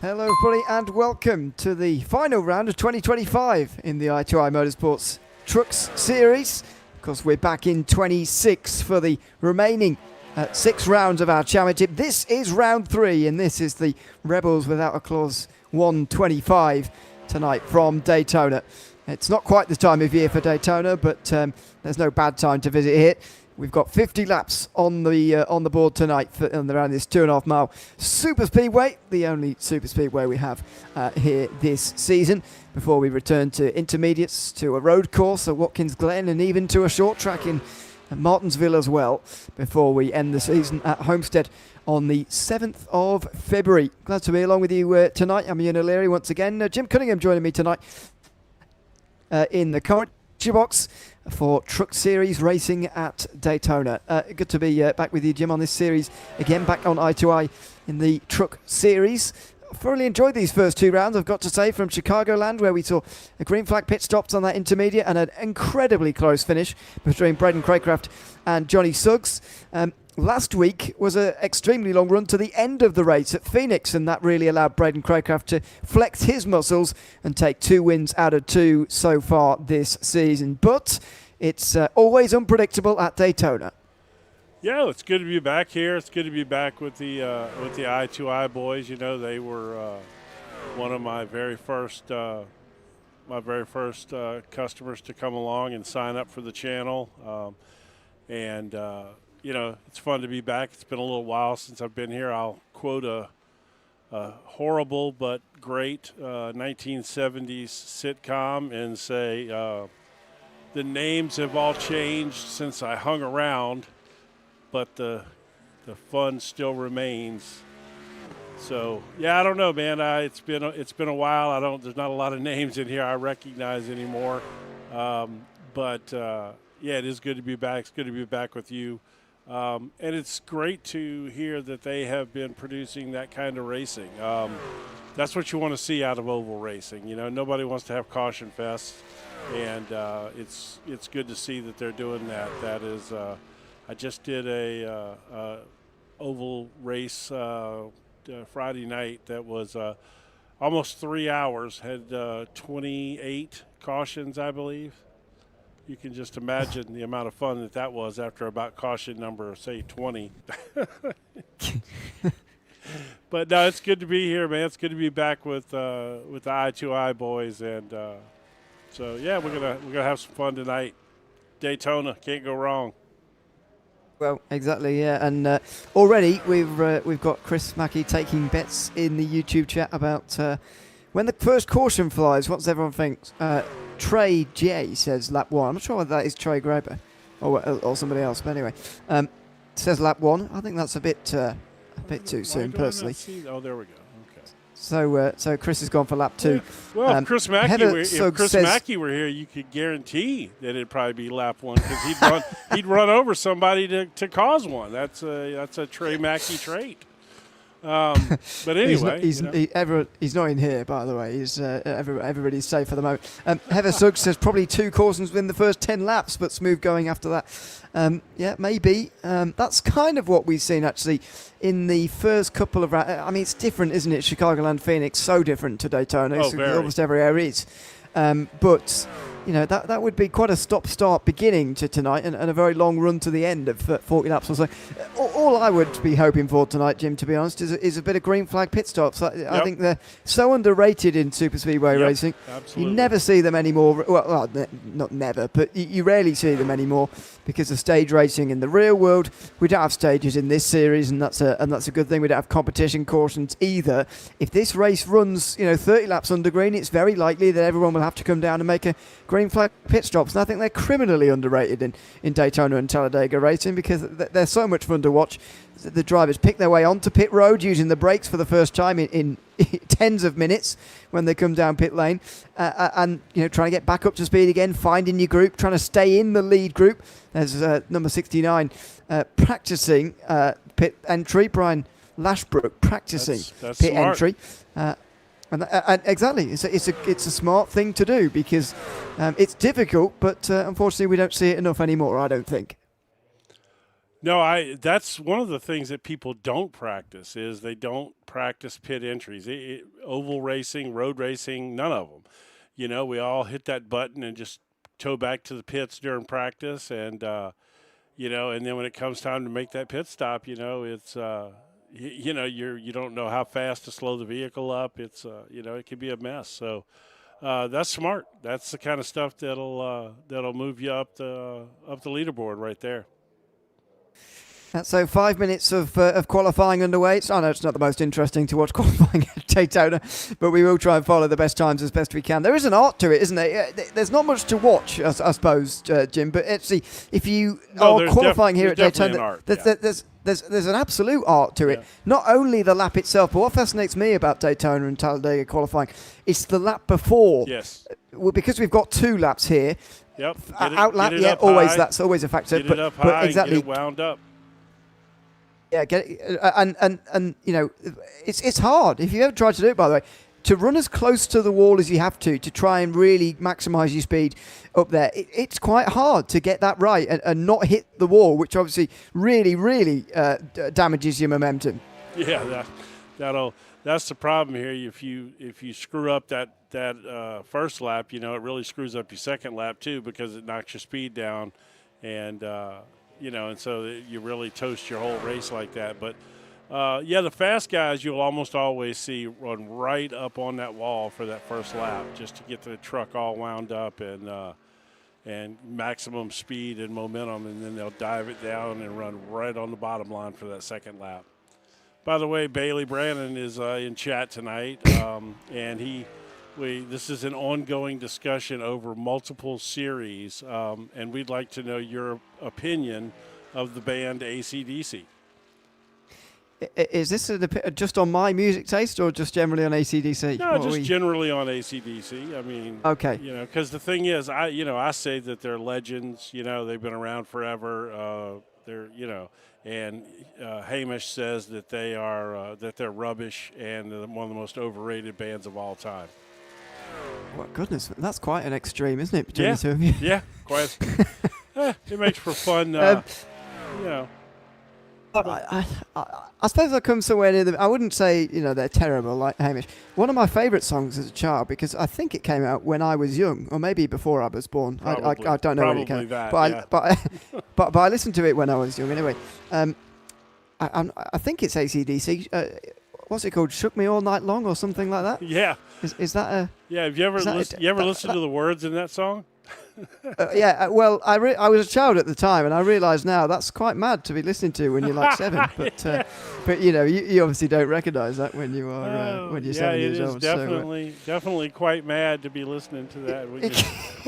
Hello everybody and welcome to the final round of 2025 in the I2I Motorsports Trucks Series. Of course, we're back in 26 for the remaining 6 rounds of our championship. This is round 3 and this is the Rebels Without a Clause 125 tonight from Daytona. It's not quite the time of year for Daytona, but there's no bad time to visit here. We've got 50 laps on the board tonight around this 2.5 mile super speedway, the only super speedway we have here this season, before we return to intermediates, to a road course at Watkins Glen, and even to a short track in Martinsville as well, before we end the season at Homestead on the 7th of February. Glad to be along with you tonight. I'm Ian O'Leary once again. Jim Cunningham joining me tonight in the commentary box for Truck Series racing at Daytona. Good to be back with you, Jim, on this series again, back on I2I in the Truck Series. Thoroughly enjoyed these first 2 rounds, I've got to say, from Chicagoland, where we saw a green flag pit stops on that intermediate and an incredibly close finish between Braden Craycraft and Johnny Suggs. Last week was an extremely long run to the end of the race at Phoenix, and that really allowed Braden Craycraft to flex his muscles and take 2 wins out of 2 so far this season. But it's always unpredictable at Daytona. Yeah, it's good to be back here. It's good to be back with the I2I boys. You know, they were one of my very first customers to come along and sign up for the channel, you know, it's fun to be back. It's been a little while since I've been here. I'll quote a horrible but great 1970s sitcom and say the names have all changed since I hung around, but the fun still remains. So yeah, I don't know, man. It's been a while. There's not a lot of names in here I recognize anymore. But yeah, it is good to be back. It's good to be back with you. And it's great to hear that they have been producing that kind of racing. That's what you want to see out of oval racing. You know, nobody wants to have caution fests, and it's good to see that they're doing that. That is, I just did a oval race Friday night that was almost 3 hours. Had 28 cautions, I believe. You can just imagine the amount of fun that was after about caution number, say, 20. But no, it's good to be here, man. It's good to be back with the I2I boys, and so yeah, we're gonna have some fun tonight. Daytona, can't go wrong. Well, exactly, yeah, and already we've got Chris Mackey taking bets in the YouTube chat about when the first caution flies. What does everyone think? Trey J says lap 1. I'm not sure whether that is Trey Graber or somebody else, but anyway, says lap 1. I think that's a bit too soon, personally. Oh, there we go. Okay. So Chris has gone for lap 2. Yeah. Well, if Chris Mackey were here, you could guarantee that it'd probably be lap 1, because he'd run over somebody to cause one. That's a Trey Mackey trait. But anyway, he's not in here, by the way. He's everybody's safe for the moment. Heather Suggs says probably 2 cautions within the first 10 laps, but smooth going after that. Yeah, maybe. That's kind of what we've seen actually in the first couple of rounds. I mean, it's different, isn't it? Chicagoland, Phoenix, so different to Daytona. Almost every area is. But you know, that would be quite a stop-start beginning to tonight, and a very long run to the end of 40 laps or so. All I would be hoping for tonight, Jim, to be honest, is a bit of green flag pit stops. I think they're so underrated in super speedway racing. Absolutely. You never see them anymore. Well, not never, but you rarely see them anymore because of stage racing in the real world. We don't have stages in this series, and that's a good thing. We don't have competition cautions either. If this race runs, 30 laps under green, it's very likely that everyone will have to come down and make a green flag pit stops, and I think they're criminally underrated in Daytona and Talladega racing, because they're so much fun to watch. The drivers pick their way onto pit road using the brakes for the first time in tens of minutes when they come down pit lane, and trying to get back up to speed again, finding your group, trying to stay in the lead group. There's number 69 practicing pit entry, Brian Lashbrook practicing that's pit smart. entry. And exactly, it's a smart thing to do, because it's difficult, but unfortunately we don't see it enough anymore, I don't think. No, that's one of the things that people don't practice is they don't practice pit entries. Oval racing, road racing, none of them. We all hit that button and just tow back to the pits during practice, and and then when it comes time to make that pit stop, it's you don't know how fast to slow the vehicle up. It's it can be a mess. So that's smart. That's the kind of stuff that'll move you up the leaderboard right there. So 5 minutes of qualifying underway. I know it's not the most interesting to watch qualifying at Daytona, but we will try and follow the best times as best we can. There is an art to it, isn't there? There's not much to watch, I suppose, Jim, but actually, if you are qualifying here at Daytona, there's an absolute art to it. Not only the lap itself, but what fascinates me about Daytona and Talladega qualifying, it's the lap before. Yes. Well, because we've got 2 laps here. Yep. Out lap, always that's always a factor. Get it up high, exactly. Get it wound up. Yeah, and it's hard. If you ever try to do it, by the way, to run as close to the wall as you have to try and really maximise your speed up there, it's quite hard to get that right and not hit the wall, which obviously really damages your momentum. Yeah, that's the problem here. If you screw up that first lap, it really screws up your second lap too, because it knocks your speed down, and and so you really toast your whole race like that. But, the fast guys you'll almost always see run right up on that wall for that first lap just to get the truck all wound up and maximum speed and momentum, and then they'll dive it down and run right on the bottom line for that second lap. By the way, Bailey Brannon is in chat tonight, and this is an ongoing discussion over multiple series, and we'd like to know your opinion of the band AC/DC. Is this just on my music taste or just generally on AC/DC? No, just generally on AC/DC. I mean, okay. Because the thing is, I say that they're legends. They've been around forever. And Hamish says that they're rubbish and they're one of the most overrated bands of all time. Well, goodness, that's quite an extreme, isn't it, between the two of you? Yeah, quite. It makes for fun, I suppose I come somewhere near them. I wouldn't say, they're terrible like Hamish. One of my favourite songs as a child, because I think it came out when I was young, or maybe before I was born. Probably, I don't know when it came out. But I listened to it when I was young anyway. I think it's AC/DC. What's it called? Shook Me All Night Long or something like that? Yeah. Is that a... Yeah, have you ever listened to the words in that song? Well, I was a child at the time, and I realise now that's quite mad to be listening to when you're like 7. But you obviously don't recognise that when you are when you're 7 years old. Yeah, it is definitely quite mad to be listening to that when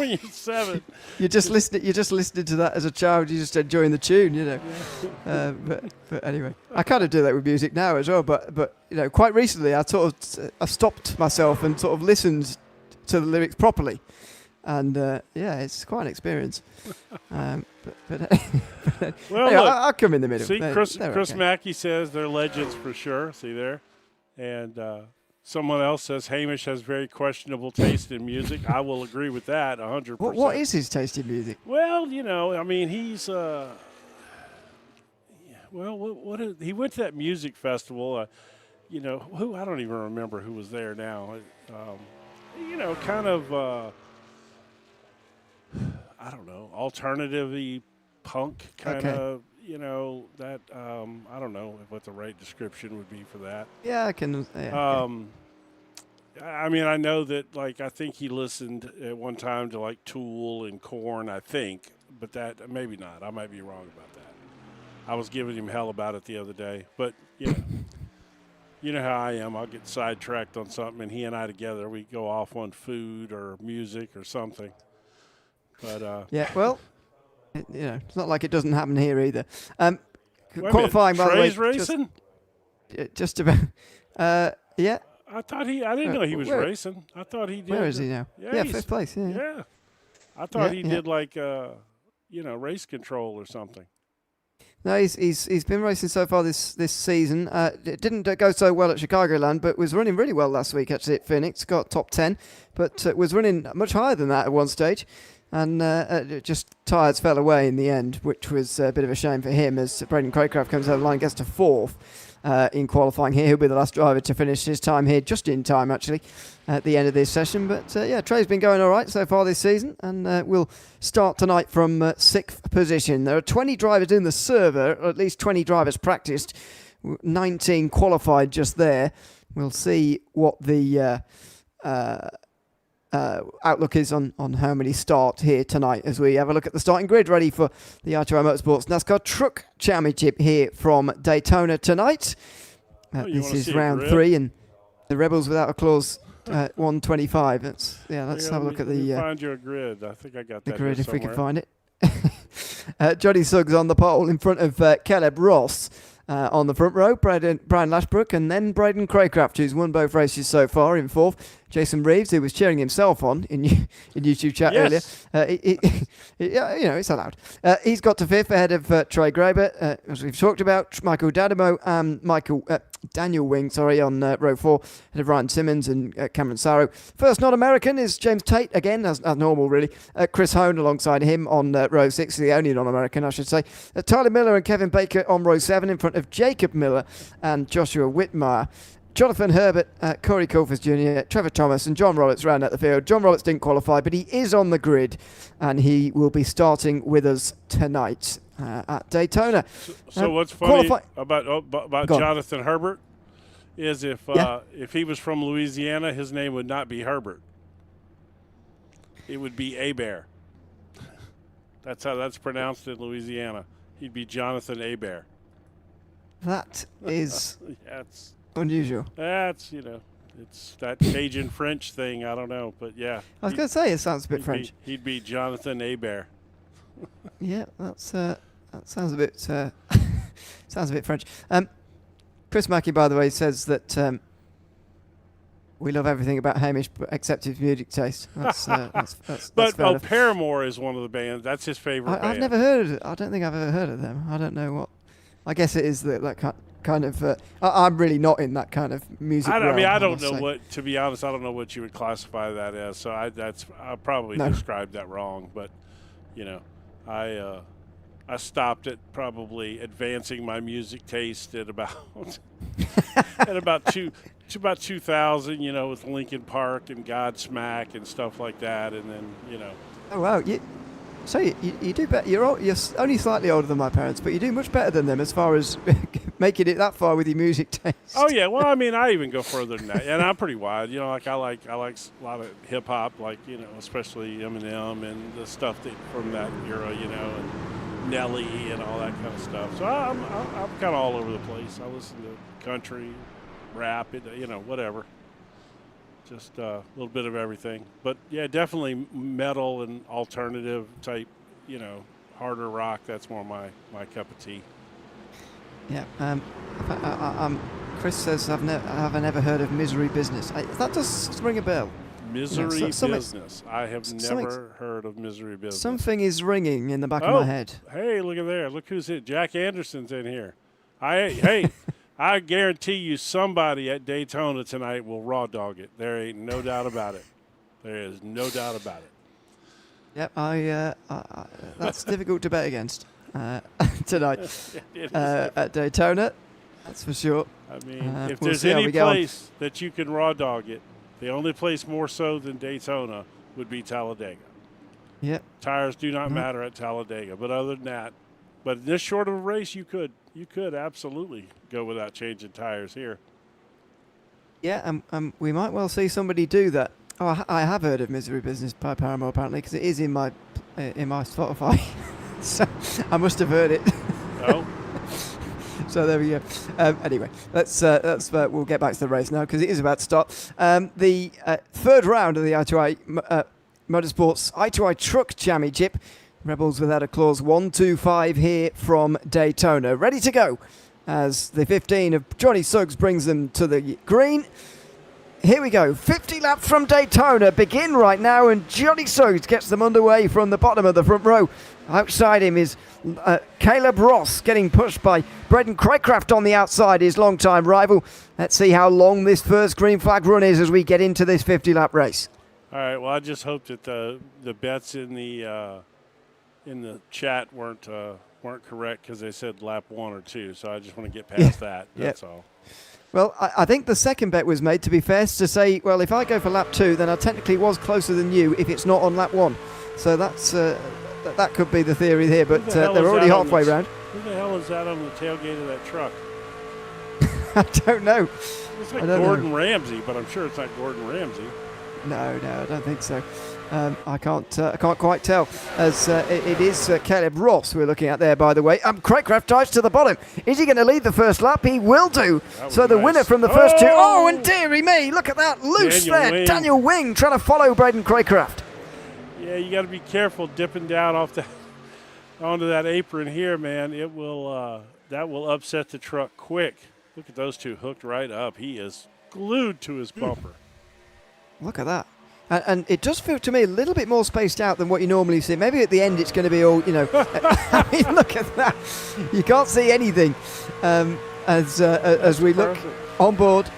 you're 7. You're just listening to that as a child. You're just enjoying the tune, But anyway, I kind of do that with music now as well. But quite recently, I stopped myself and sort of listened to the lyrics properly. And it's quite an experience. Well, anyway, I'll come in the middle. See, Chris okay. Mackey says they're legends for sure. See there, and someone else says Hamish has very questionable taste in music. I will agree with that 100%. What is his taste in music? Well, he's he went to that music festival. Who I don't even remember who was there now. Kind of. I don't know, alternative-y punk kind of, that, I don't know what the right description would be for that. Yeah, I can. Yeah, I mean, I know that, I think he listened at one time to, Tool and Korn, I think, but that, maybe not. I might be wrong about that. I was giving him hell about it the other day, but, you know how I am. I'll get sidetracked on something, and he and I together, we go off on food or music or something. But well, it's not like it doesn't happen here either. Qualifying, by the way, racing? Just about. Yeah. I didn't know he was racing. I thought he did. Where is he now? Yeah, fifth place. Yeah. I thought he did race control or something. No, he's been racing so far this season. It didn't go so well at Chicagoland, but was running really well last week actually at Phoenix. Got top 10, but was running much higher than that at one stage. and just tyres fell away in the end, which was a bit of a shame for him as Braden Craycraft comes over the line, gets to 4th in qualifying here. He'll be the last driver to finish his time here, just in time actually, at the end of this session. But Trey's been going all right so far this season, and we'll start tonight from 6th position. There are 20 drivers in the server, or at least 20 drivers practiced, 19 qualified just there. We'll see what the outlook is on how many start here tonight as we have a look at the starting grid ready for the I2I Motorsports NASCAR Truck Championship here from Daytona tonight. This is round 3, and the Rebels without a clause 125. Let's have a look at the find your grid. I think I got the that grid if somewhere. we can find it. Johnny Suggs on the pole in front of Caleb Ross. On the front row, Brian Lashbrook, and then Braden Craycraft, who's won both races so far, in 4th. Jason Reeves, who was cheering himself on in YouTube chat earlier. It's allowed. He's got to 5th ahead of Trey Graber, as we've talked about. Michael Dadamo and Daniel Wing, on row 4, ahead of Ryan Simmons and Cameron Sarrow. First non-American is James Tate, again, as normal, really. Chris Hone alongside him on row 6, the only non-American, I should say. Tyler Miller and Kevin Baker on row 7 in front of Jacob Miller and Joshua Whitmire. Jonathan Herbert, Corey Colfus Jr., Trevor Thomas and John Roberts round out the field. John Roberts didn't qualify, but he is on the grid, and he will be starting with us tonight at Daytona. So what's funny about Jonathan Herbert is if he was from Louisiana, his name would not be Herbert. It would be Abear. That's how that's pronounced in Louisiana. He'd be Jonathan Abear. That is it's unusual. That's, it's that Cajun French thing. I don't know, but yeah. I was going to say it sounds a bit French. He'd be Jonathan Abear. Yeah, that sounds a bit sounds a bit French. Chris Mackey, by the way, says that we love everything about Hamish except his music taste. That's but fair enough. Paramore is one of the bands. That's his favorite band. I've never heard of it. I don't think I've ever heard of them. I don't know what. I guess it is that kind of. I'm really not in that kind of music. I don't know what. To be honest, I don't know what you would classify that as. So I probably described that wrong. But I stopped at probably advancing my music taste at about about 2000. With Linkin Park and Godsmack and stuff like that, and then Oh wow! So you do better. You're only slightly older than my parents, but you do much better than them as far as making it that far with your music taste. Oh yeah, well I even go further than that, and I'm pretty wide. I like a lot of hip hop, especially Eminem and the stuff from that era, and Nelly and all that kind of stuff. So I'm kind of all over the place. I listen to country, rap, whatever. Just a little bit of everything. But, yeah, definitely metal and alternative type, harder rock. That's more my cup of tea. Yeah. Chris says, I haven't ever heard of Misery Business. That does ring a bell. Misery Business. I have never heard of Misery Business. Something is ringing in the back of my head. Hey, look at there. Look who's in. Jack Anderson's in here. I guarantee you somebody at Daytona tonight will raw dog it. There ain't no doubt about it. There is no doubt about it. Yep, that's difficult to bet against tonight at Daytona. That's for sure. If there's any place that you can raw dog it, the only place more so than Daytona would be Talladega. Yep. Tires do not matter at Talladega, but other than that, but in this short of a race, you could absolutely go without changing tires here. Yeah, we might well see somebody do that. Oh, I have heard of Misery Business by Paramore apparently because it is in my Spotify, so I must have heard it. Oh. So there we go. Anyway, we'll get back to the race now because it is about to start. The third round of the I2I Motorsports I2I Truck Championship. Rebels without a clause 125 here from Daytona. Ready to go as the 15 of Johnny Suggs brings them to the green. Here we go. 50 laps from Daytona begin right now, and Johnny Suggs gets them underway from the bottom of the front row. Outside him is Caleb Ross getting pushed by Braden Craycraft on the outside, his long-time rival. Let's see how long this first green flag run is as we get into this 50-lap race. All right. Well, I just hope that the bets in the chat weren't correct because they said lap 1 or 2. So I just want to get past that. That's all. Well, I think the second bet was made, to be fair, to say, well, if I go for lap 2, then I technically was closer than you if it's not on lap 1. So that's that could be the theory here, but they're already halfway round. Who the hell is that on the tailgate of that truck? I don't know. It's like Gordon Ramsay, but I'm sure it's not Gordon Ramsay. No, I don't think so. I can't quite tell, as it is Caleb Ross we're looking at there, by the way. Craycraft dives to the bottom. Is he going to lead the first lap? He will do. So the winner from the first two. Oh, and dearie me, look at that, loose there. Daniel Wing trying to follow Braden Craycraft. Yeah, you got to be careful dipping down onto that apron here, man. It will that will upset the truck quick. Look at those two hooked right up. He is glued to his bumper. Look at that. And it does feel to me a little bit more spaced out than what you normally see. Maybe at the end it's going to be all, I mean, look at that. You can't see anything as we look on board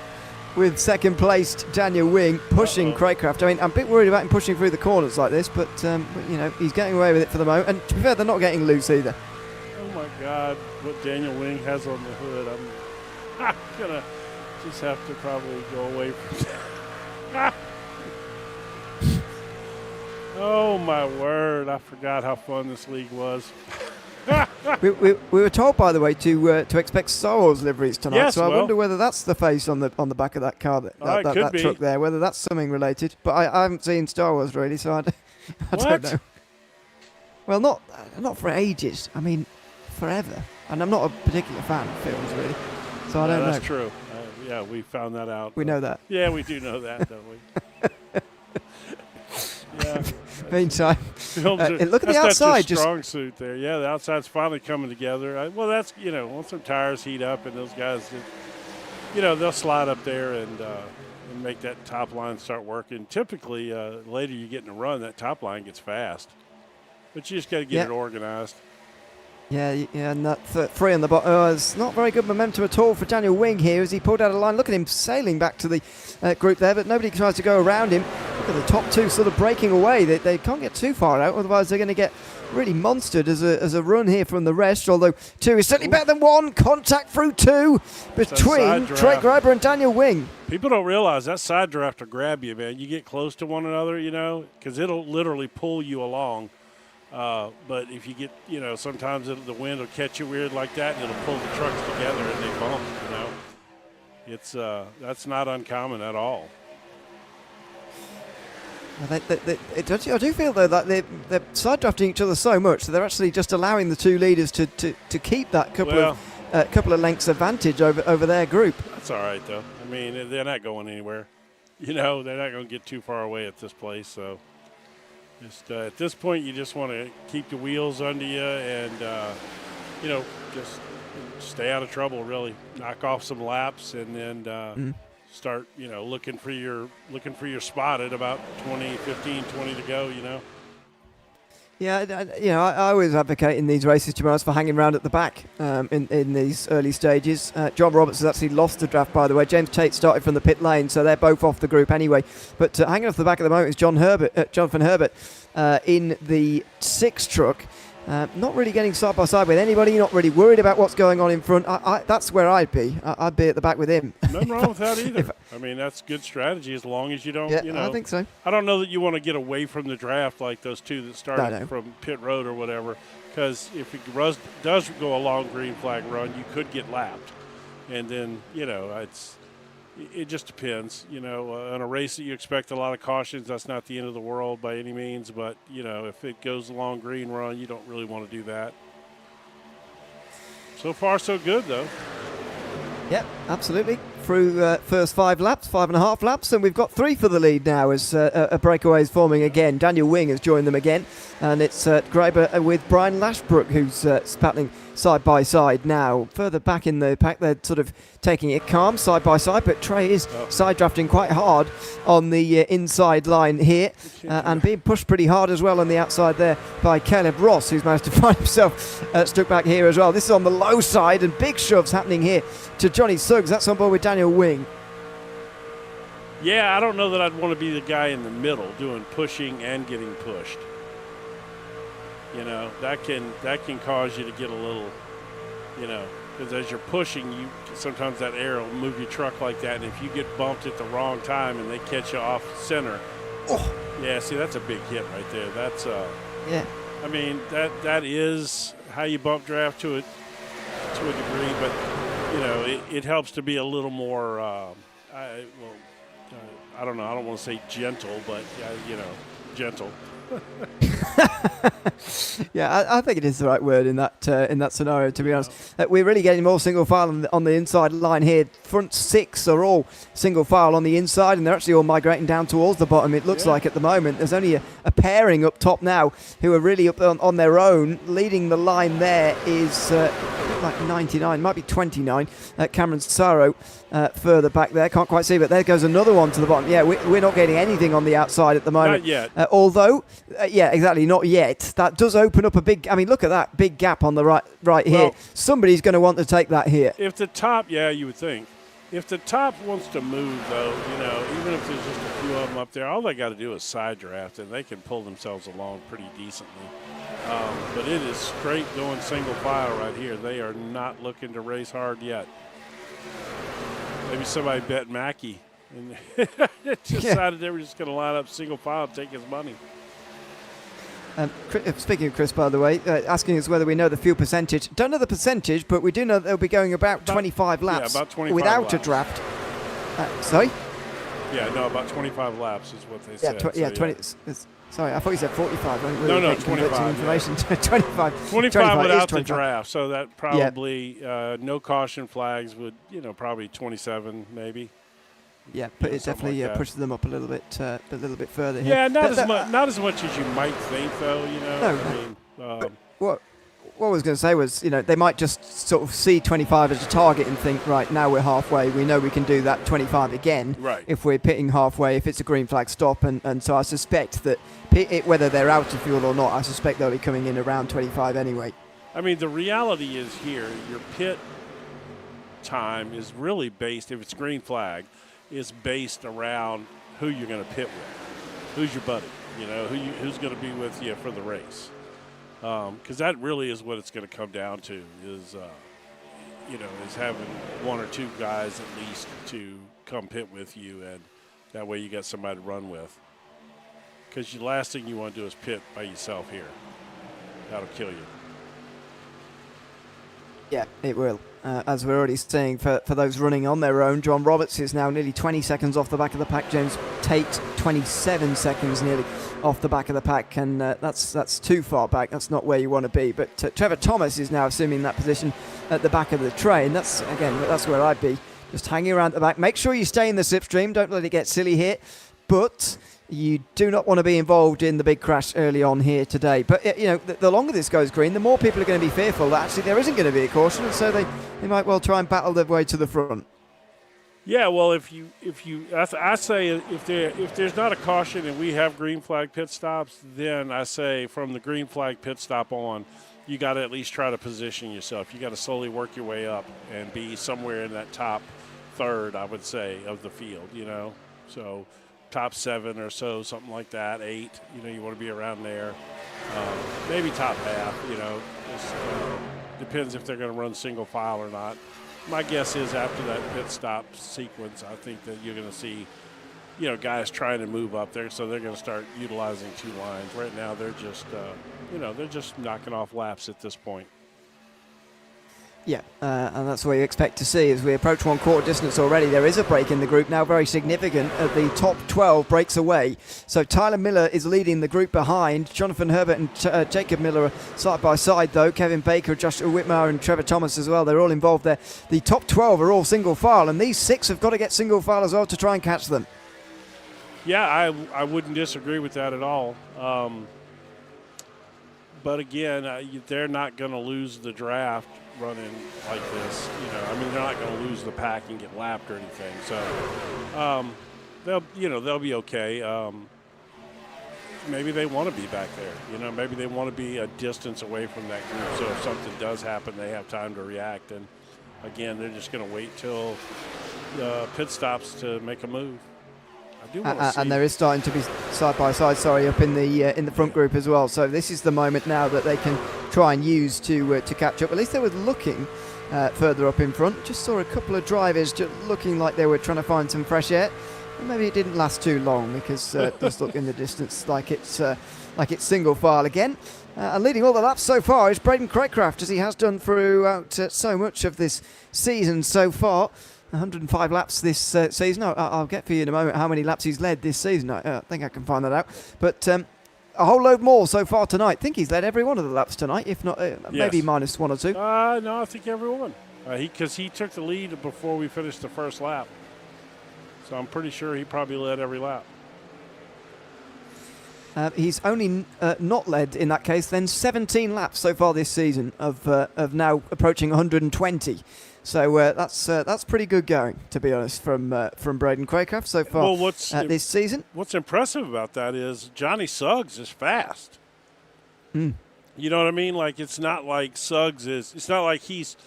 with second placed Daniel Wing pushing Craycraft. I mean, I'm a bit worried about him pushing through the corners like this, but he's getting away with it for the moment. And to be fair, they're not getting loose either. Oh, my God, what Daniel Wing has on the hood. I'm going to just have to probably go away from that. Oh, my word. I forgot how fun this league was. we were told, by the way, to expect Star Wars liveries tonight. Yes, so I wonder whether that's the face on the back of that car, that truck there, whether that's something related. But I haven't seen Star Wars really, so I don't know. Well, not for ages. I mean, forever. And I'm not a particular fan of films, really. So I don't know. That's true. Yeah, we found that out. We know that. Yeah, we do know that, don't we? Yeah. Meantime, look at the outside. That's strong suit there. Yeah, the outside's finally coming together. Well, that's, once some tires heat up and those guys, they'll slide up there and make that top line start working. Typically, later you get in a run, that top line gets fast. But you just got to get it organized. Yeah, and that three on the bottom. It's not very good momentum at all for Daniel Wing here as he pulled out a line. Look at him sailing back to the group there, but nobody tries to go around him. Look at the top two sort of breaking away. They can't get too far out, otherwise they're going to get really monstered as a run here from the rest, although 2 is certainly better than 1. Contact through 2 between Trey Greiber and Daniel Wing. People don't realize that side draft will grab you, man. You get close to one another, because it'll literally pull you along. But if you get, sometimes the wind will catch you weird like that, and it'll pull the trucks together and they bump, It's that's not uncommon at all. Well, I do feel, though, that they're side drafting each other so much that they're actually just allowing the two leaders to keep that couple of lengths advantage over their group. That's all right, though. I mean, they're not going anywhere. They're not going to get too far away at this place, so. Just at this point, you just want to keep the wheels under you and, just stay out of trouble, really. Knock off some laps and then start, looking for your spot at about 20 to go, Yeah, I always advocate in these races, to be honest, for hanging around at the back in these early stages. John Roberts has actually lost the draft, by the way. James Tate started from the pit lane, so they're both off the group anyway. But hanging off the back at the moment is Jonathan Herbert in the 6 truck. Not really getting side by side with anybody, not really worried about what's going on in front. That's where I'd be. I'd be at the back with him. Nothing wrong with that either. I mean, that's good strategy as long as you don't, I think so. I don't know that you want to get away from the draft like those two that started from pit road or whatever, because if it does go a long green flag run, you could get lapped. And then, it just depends. On a race that you expect a lot of cautions, that's not the end of the world by any means. But, if it goes a long green run, you don't really want to do that. So far, so good, though. Yep, absolutely. Through first 5.5 laps, and we've got 3 for the lead now as a breakaway is forming again. Daniel Wing has joined them again, and it's Greiber with Brian Lashbrook, who's battling side by side now. Further back in the pack, they're sort of taking it calm side by side, but Trey is side drafting quite hard on the inside line here, and being pushed pretty hard as well on the outside there by Caleb Ross, who's managed to find himself stuck back here as well. This is on the low side, and big shoves happening here to Johnny Suggs. That's on board with Daniel Wing. Yeah, I don't know that I'd want to be the guy in the middle doing pushing and getting pushed. You know, that can cause you to get a little, you know, because as you're pushing, sometimes that air will move your truck like that, and if you get bumped at the wrong time and they catch you off center, yeah, see, that's a big hit right there. That's yeah. I mean, that is how you bump draft to a degree, but you know, it helps to be a little more. I don't know. I don't want to say gentle, but you know, gentle. Yeah, I think it is the right word in that scenario, to be honest. We're really getting more single file on the inside line here. Front six are all single file on the inside, and they're actually all migrating down towards the bottom, it looks like, at the moment. There's only a pairing up top now who are really up on their own. Leading the line there is like 99, might be 29, Cameron Saro further back there. Can't quite see, but there goes another one to the bottom. Yeah, we're not getting anything on the outside at the moment. Not yet. Although, yeah, exactly, not yet. That does open up a big, I mean, look at that big gap on the right here. Well, somebody's going to want to take that here. If the top, yeah, you would think. If the top wants to move, though, you know, even if there's just a few of them up there, all they got to do is side draft, and they can pull themselves along pretty decently. But it is straight going single file right here. They are not looking to race hard yet. Maybe somebody bet Mackey and decided they were just going to line up single file and take his money. Speaking of Chris, by the way, asking us whether we know the fuel percentage. Don't know the percentage, but we do know they'll be going about 25 laps about 25 without laps. a draft. Sorry? Yeah, no, about 25 laps is what they said. 20. Sorry, I thought you said 45. No, 25. Information. 25. 25 without the draft, so that probably no caution flags would, you know, probably 27 maybe. Yeah, but it definitely like pushes them up a little bit further here. Yeah, not as much as you might think, though. You know, no, I mean, what I was going to say was, you know, they might just sort of see 25 as a target and think, right, now we're halfway. We know we can do that 25 again. Right. If we're pitting halfway, if it's a green flag stop, and so I suspect that whether they're out of fuel or not, I suspect they'll be coming in around 25 anyway. I mean, the reality is here, your pit time is really based, if it's green flag, is based around who you're going to pit with, who's your buddy, you know, who's going to be with you for the race, because that really is what it's going to come down to is, you know, is having one or two guys at least to come pit with you, and that way you got somebody to run with. Because the last thing you want to do is pit by yourself here. That'll kill you. Yeah, it will. As we're already saying, for those running on their own, John Roberts is now nearly 20 seconds off the back of the pack. James Tate, 27 seconds nearly off the back of the pack, and that's too far back. That's not where you want to be. But Trevor Thomas is now assuming that position at the back of the train. That's where I'd be, just hanging around at the back. Make sure you stay in the slipstream. Don't let it get silly here. But you do not want to be involved in the big crash early on here today. But, you know, the longer this goes green, the more people are going to be fearful that actually there isn't going to be a caution, and so they might well try and battle their way to the front. Yeah, well, I say if there's not a caution and we have green flag pit stops, then I say from the green flag pit stop on, you got to at least try to position yourself. You got to slowly work your way up and be somewhere in that top third, I would say, of the field, you know. So top 7 or so, something like that, 8, you know, you want to be around there. Maybe top half, you know. Just, depends if they're going to run single file or not. My guess is after that pit stop sequence, I think that you're going to see, you know, guys trying to move up there, so they're going to start utilizing 2 lines. Right now they're just, you know, they're just knocking off laps at this point. Yeah, and that's what you expect to see as we approach 1/4 distance already. There is a break in the group now, very significant. At the top 12 breaks away. So Tyler Miller is leading the group behind. Jonathan Herbert and Jacob Miller are side by side, though. Kevin Baker, Joshua Whitmire and Trevor Thomas as well. They're all involved there. The top 12 are all single file, and these 6 have got to get single file as well to try and catch them. Yeah, I wouldn't disagree with that at all. But again, they're not going to lose the draft running like this. You know, I mean, they're not going to lose the pack and get lapped or anything. So they'll be okay. Maybe they want to be back there. You know, maybe they want to be a distance away from that group. So if something does happen, they have time to react. And again, they're just going to wait till pit stops to make a move. I do want to see. And there is starting to be side by side, up in the front group as well. So this is the moment now that they can try and use to catch up. At least they were looking further up in front. Just saw a couple of drivers just looking like they were trying to find some fresh air. And maybe it didn't last too long, because it does look in the distance like it's single file again. And leading all the laps so far is Braden Craycraft, as he has done throughout so much of this season so far. 105 laps this season. I'll get for you in a moment how many laps he's led this season. I think I can find that out. But a whole load more so far tonight. I think he's led every one of the laps tonight, if not maybe minus one or two. No, I think every one. Because he took the lead before we finished the first lap. So I'm pretty sure he probably led every lap. He's only not led, in that case, then 17 laps so far this season of now approaching 120. So that's pretty good going, to be honest, from Braden Craycraft so far this season. What's impressive about that is Johnny Suggs is fast. Mm. You know what I mean? Like, it's not like Suggs is – it's not like he's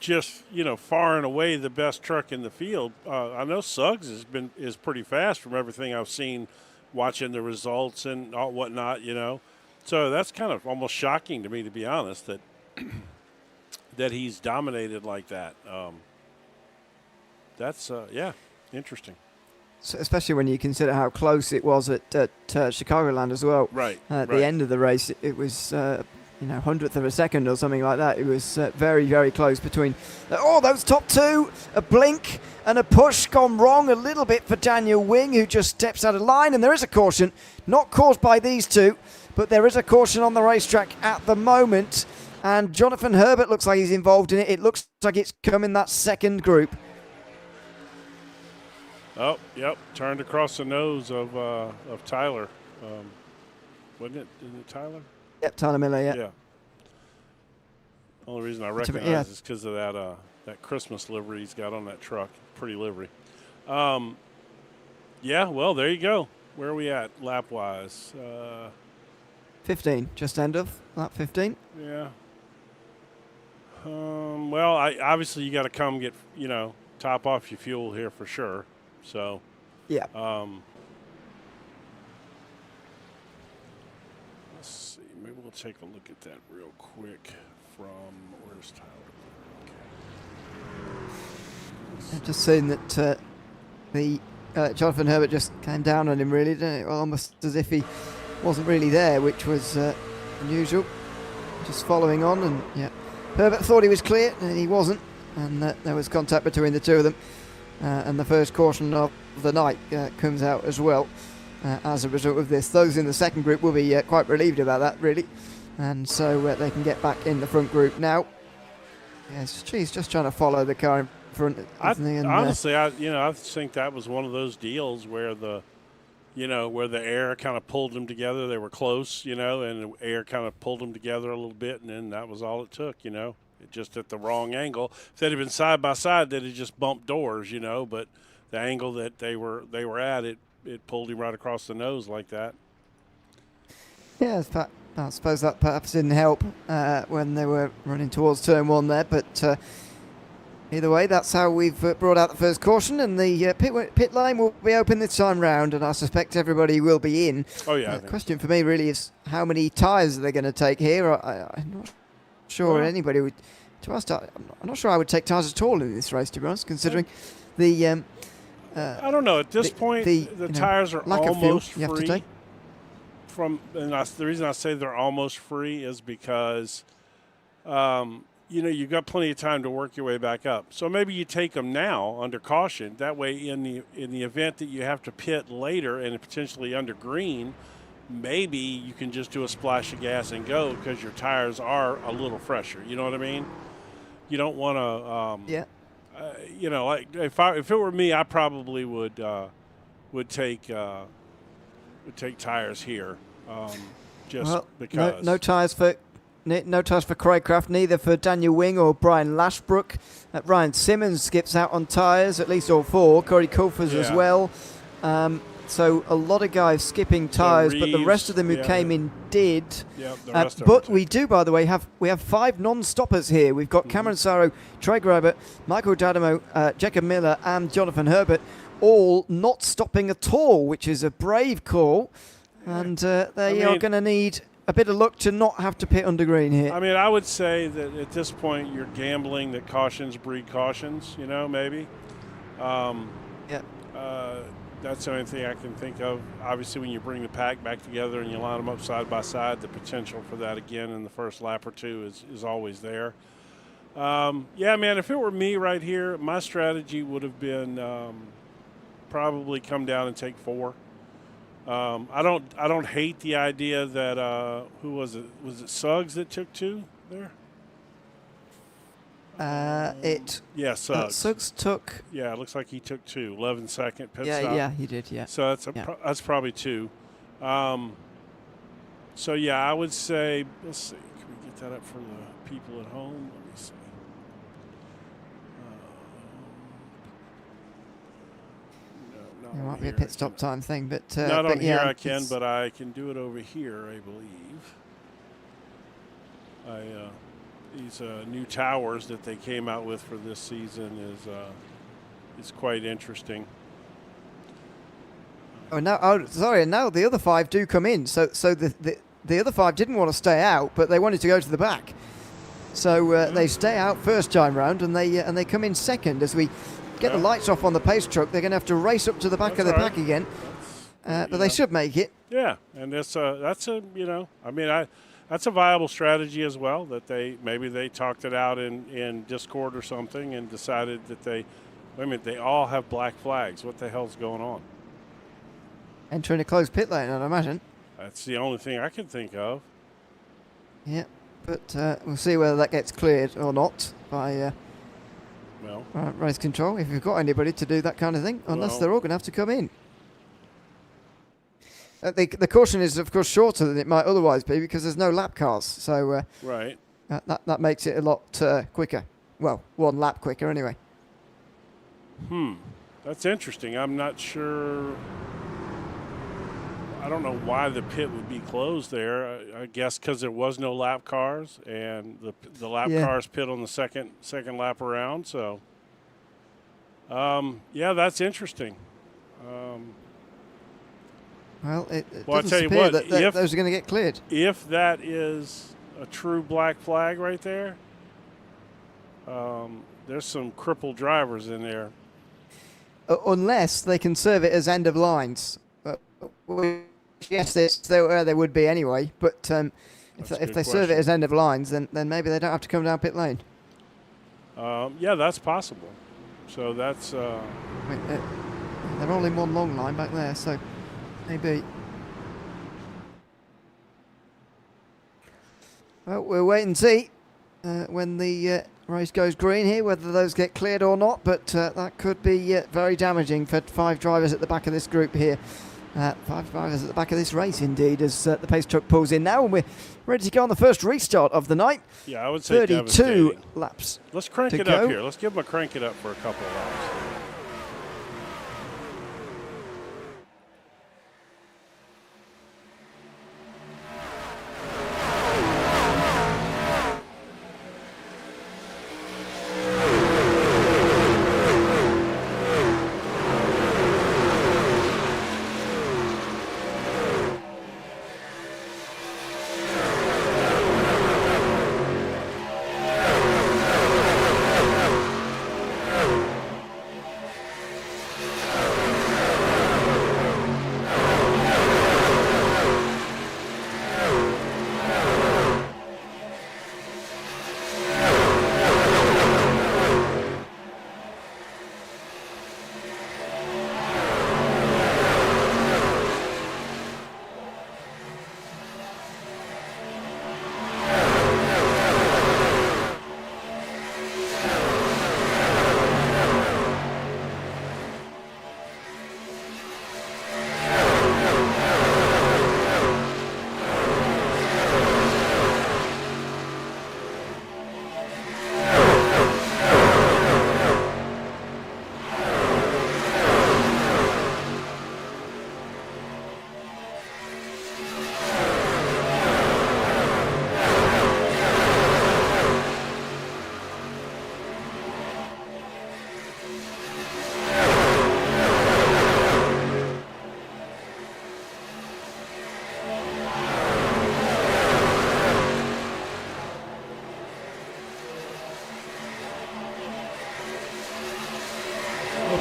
just, far and away the best truck in the field. I know Suggs is pretty fast from everything I've seen watching the results and all whatnot, So that's kind of almost shocking to me, to be honest, that – that he's dominated like that. That's interesting. So especially when you consider how close it was at Chicagoland as well. Right. At the end of the race, it was hundredth of a second or something like that. It was very, very close between. Those top two, a blink and a push gone wrong a little bit for Daniel Wing, who just steps out of line, and there is a caution, not caused by these two, but there is a caution on the racetrack at the moment. And Jonathan Herbert looks like he's involved in it. It looks like it's come in that second group. Oh, yep. Turned across the nose of Tyler. Wasn't it? Isn't it Tyler? Yep, Tyler Miller, yeah. Yeah. Only reason I recognize is because of that Christmas livery he's got on that truck. Pretty livery. Well, there you go. Where are we at lap-wise? 15, just end of lap 15. Yeah. Obviously you got to come get, top off your fuel here for sure. So, yeah. Let's see. Maybe we'll take a look at that real quick from where's Tyler? Okay. I've just seen that the Jonathan Herbert just came down on him, really, didn't it? Almost as if he wasn't really there, which was unusual. Just following on, and Herbert thought he was clear, and he wasn't, and there was contact between the two of them, and the first caution of the night comes out as well as a result of this. Those in the second group will be quite relieved about that, really, and so they can get back in the front group now. He's just trying to follow the car in front, isn't he? And, honestly, I think that was one of those deals where the air kind of pulled them together. They were close, and the air kind of pulled them together a little bit, and then that was all it took, It just at the wrong angle. If they'd have been side by side, they'd have just bumped doors, but the angle that they were at, it pulled him right across the nose like that. Yeah, I suppose that perhaps didn't help when they were running towards turn one there, but either way, that's how we've brought out the first caution, and the pit lane will be open this time round, and I suspect everybody will be in. Oh, yeah. The question for me really is how many tyres are they going to take here? I'm not sure anybody would. I'm not sure I would take tyres at all in this race, to be honest, considering the. I don't know. At this point, the tyres are almost free. The reason I say they're almost free is because. You've got plenty of time to work your way back up. So maybe you take them now under caution. That way, in the event that you have to pit later and potentially under green, maybe you can just do a splash of gas and go because your tires are a little fresher. You know what I mean? You don't want to. Like if it were me, I probably would take tires here, because no tires for. No tires for Craycraft, neither for Daniel Wing or Brian Lashbrook. Ryan Simmons skips out on tyres, at least all four. Corey Coulfers as well. So a lot of guys skipping tyres, but the rest of them who came in did. But we do, by the way, have 5 non-stoppers here. We've got Cameron Sarro, Trey Grobert, Michael Dadamo, Jacob Miller, and Jonathan Herbert, all not stopping at all, which is a brave call. And they are going to need a bit of luck to not have to pit under green here. I mean, I would say that at this point you're gambling that cautions breed cautions, maybe. That's the only thing I can think of. Obviously, when you bring the pack back together and you line them up side by side, the potential for that again in the first lap or two is always there. Yeah, man, if it were me right here, my strategy would have been probably come down and take 4. I don't hate the idea that who was it? Was it Suggs that took 2 there? Suggs. Suggs took. Yeah, it looks like he took 2. 11-second pit stop. Yeah, he did. Yeah. So that's probably 2. So yeah, I would say. Let's see. Can we get that up for the people at home? Let me see. It might be a pit stop time thing, but not on here I can, it's... but I can do it over here, I believe. These new towers that they came out with for this season is quite interesting. Now the other 5 do come in. So the other 5 didn't want to stay out, but they wanted to go to the back. So they stay out first time round, and they come in second as we get the lights off on the pace truck. They're going to have to race up to the back of the pack again, but they should make it. Yeah, and that's a that's a viable strategy as well. That they talked it out in Discord or something and decided that they all have black flags. What the hell's going on? Entering a closed pit lane, I'd imagine. That's the only thing I can think of. Yeah, but we'll see whether that gets cleared or not by race control, if you've got anybody to do that kind of thing, unless they're all going to have to come in. The caution is, of course, shorter than it might otherwise be because there's no lap cars. So right. That makes it a lot quicker. Well, 1 lap quicker anyway. That's interesting. I'm not sure. I don't know why the pit would be closed there. I guess because there was no lap cars, and the lap cars pit on the second lap around. So, that's interesting. Well, it I'll doesn't tell you appear what, that those are going to get cleared. If that is a true black flag right there, there's some crippled drivers in there. Unless they can serve it as end of lines. Yes, they would be anyway. But if they serve it as end of lines, then maybe they don't have to come down pit lane. That's possible. So that's. They're all in one long line back there, so maybe. Well, we'll wait and see when the race goes green here, whether those get cleared or not. But that could be very damaging for 5 drivers at the back of this group here. 5 drivers at the back of this race, indeed, as the pace truck pulls in now, and we're ready to go on the first restart of the night. Yeah, I would say 32 laps. Let's crank it up here. Let's give them a crank it up for a couple of laps.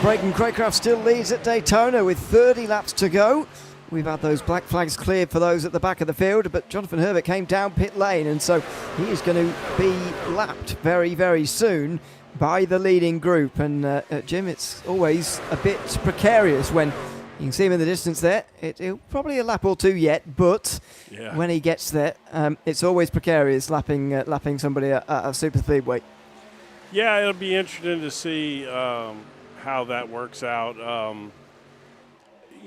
Braden Craycraft still leads at Daytona with 30 laps to go. We've had those black flags cleared for those at the back of the field, but Jonathan Herbert came down pit lane, and so he is going to be lapped very, very soon by the leading group. And Jim, it's always a bit precarious when you can see him in the distance there. He'll probably a lap or two yet, but when he gets there, it's always precarious lapping somebody at a super speedway. Yeah, it'll be interesting to see how that works out.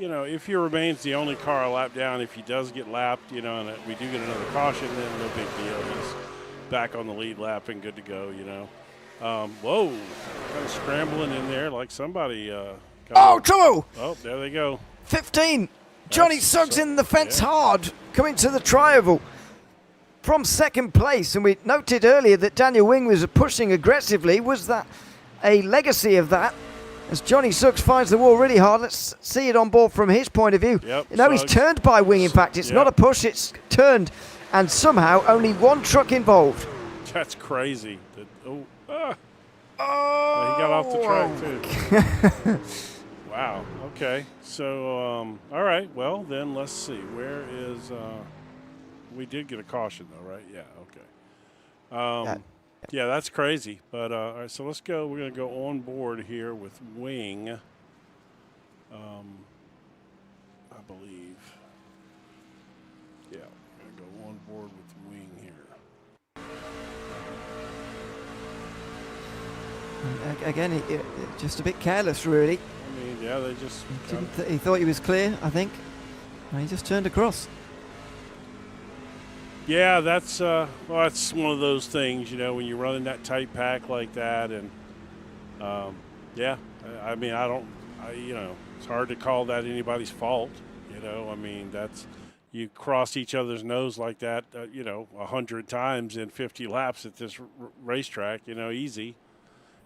If he remains the only car a lap down, if he does get lapped, and we do get another caution, then no big deal. He's back on the lead lap and good to go, Whoa, kind of scrambling in there like somebody. Trouble! Oh, there they go. 15. Johnny Suggs in the fence hard, coming to the tri-oval from second place. And we noted earlier that Daniel Wing was pushing aggressively. Was that a legacy of that? As Johnny Suggs finds the wall really hard. Let's see it on board from his point of view. Yep, he's turned by Wing, in fact. It's not a push, it's turned. And somehow only one truck involved. That's crazy. He got off the track, too. Wow. Okay. So, all right. Well, then let's see. Where is we did get a caution, though, right? Yeah. Okay. Yeah, that's crazy. But all right, so let's go. We're going to go on board here with Wing. I believe. Yeah, we're going to go on board with Wing here. Again, just a bit careless, really. I mean, yeah, they just. He thought he was clear, I think. And he just turned across. Yeah, that's that's one of those things, when you're running that tight pack like that, and I mean, it's hard to call that anybody's fault. I mean, that's you cross each other's nose like that, 100 times in 50 laps at this racetrack, easy.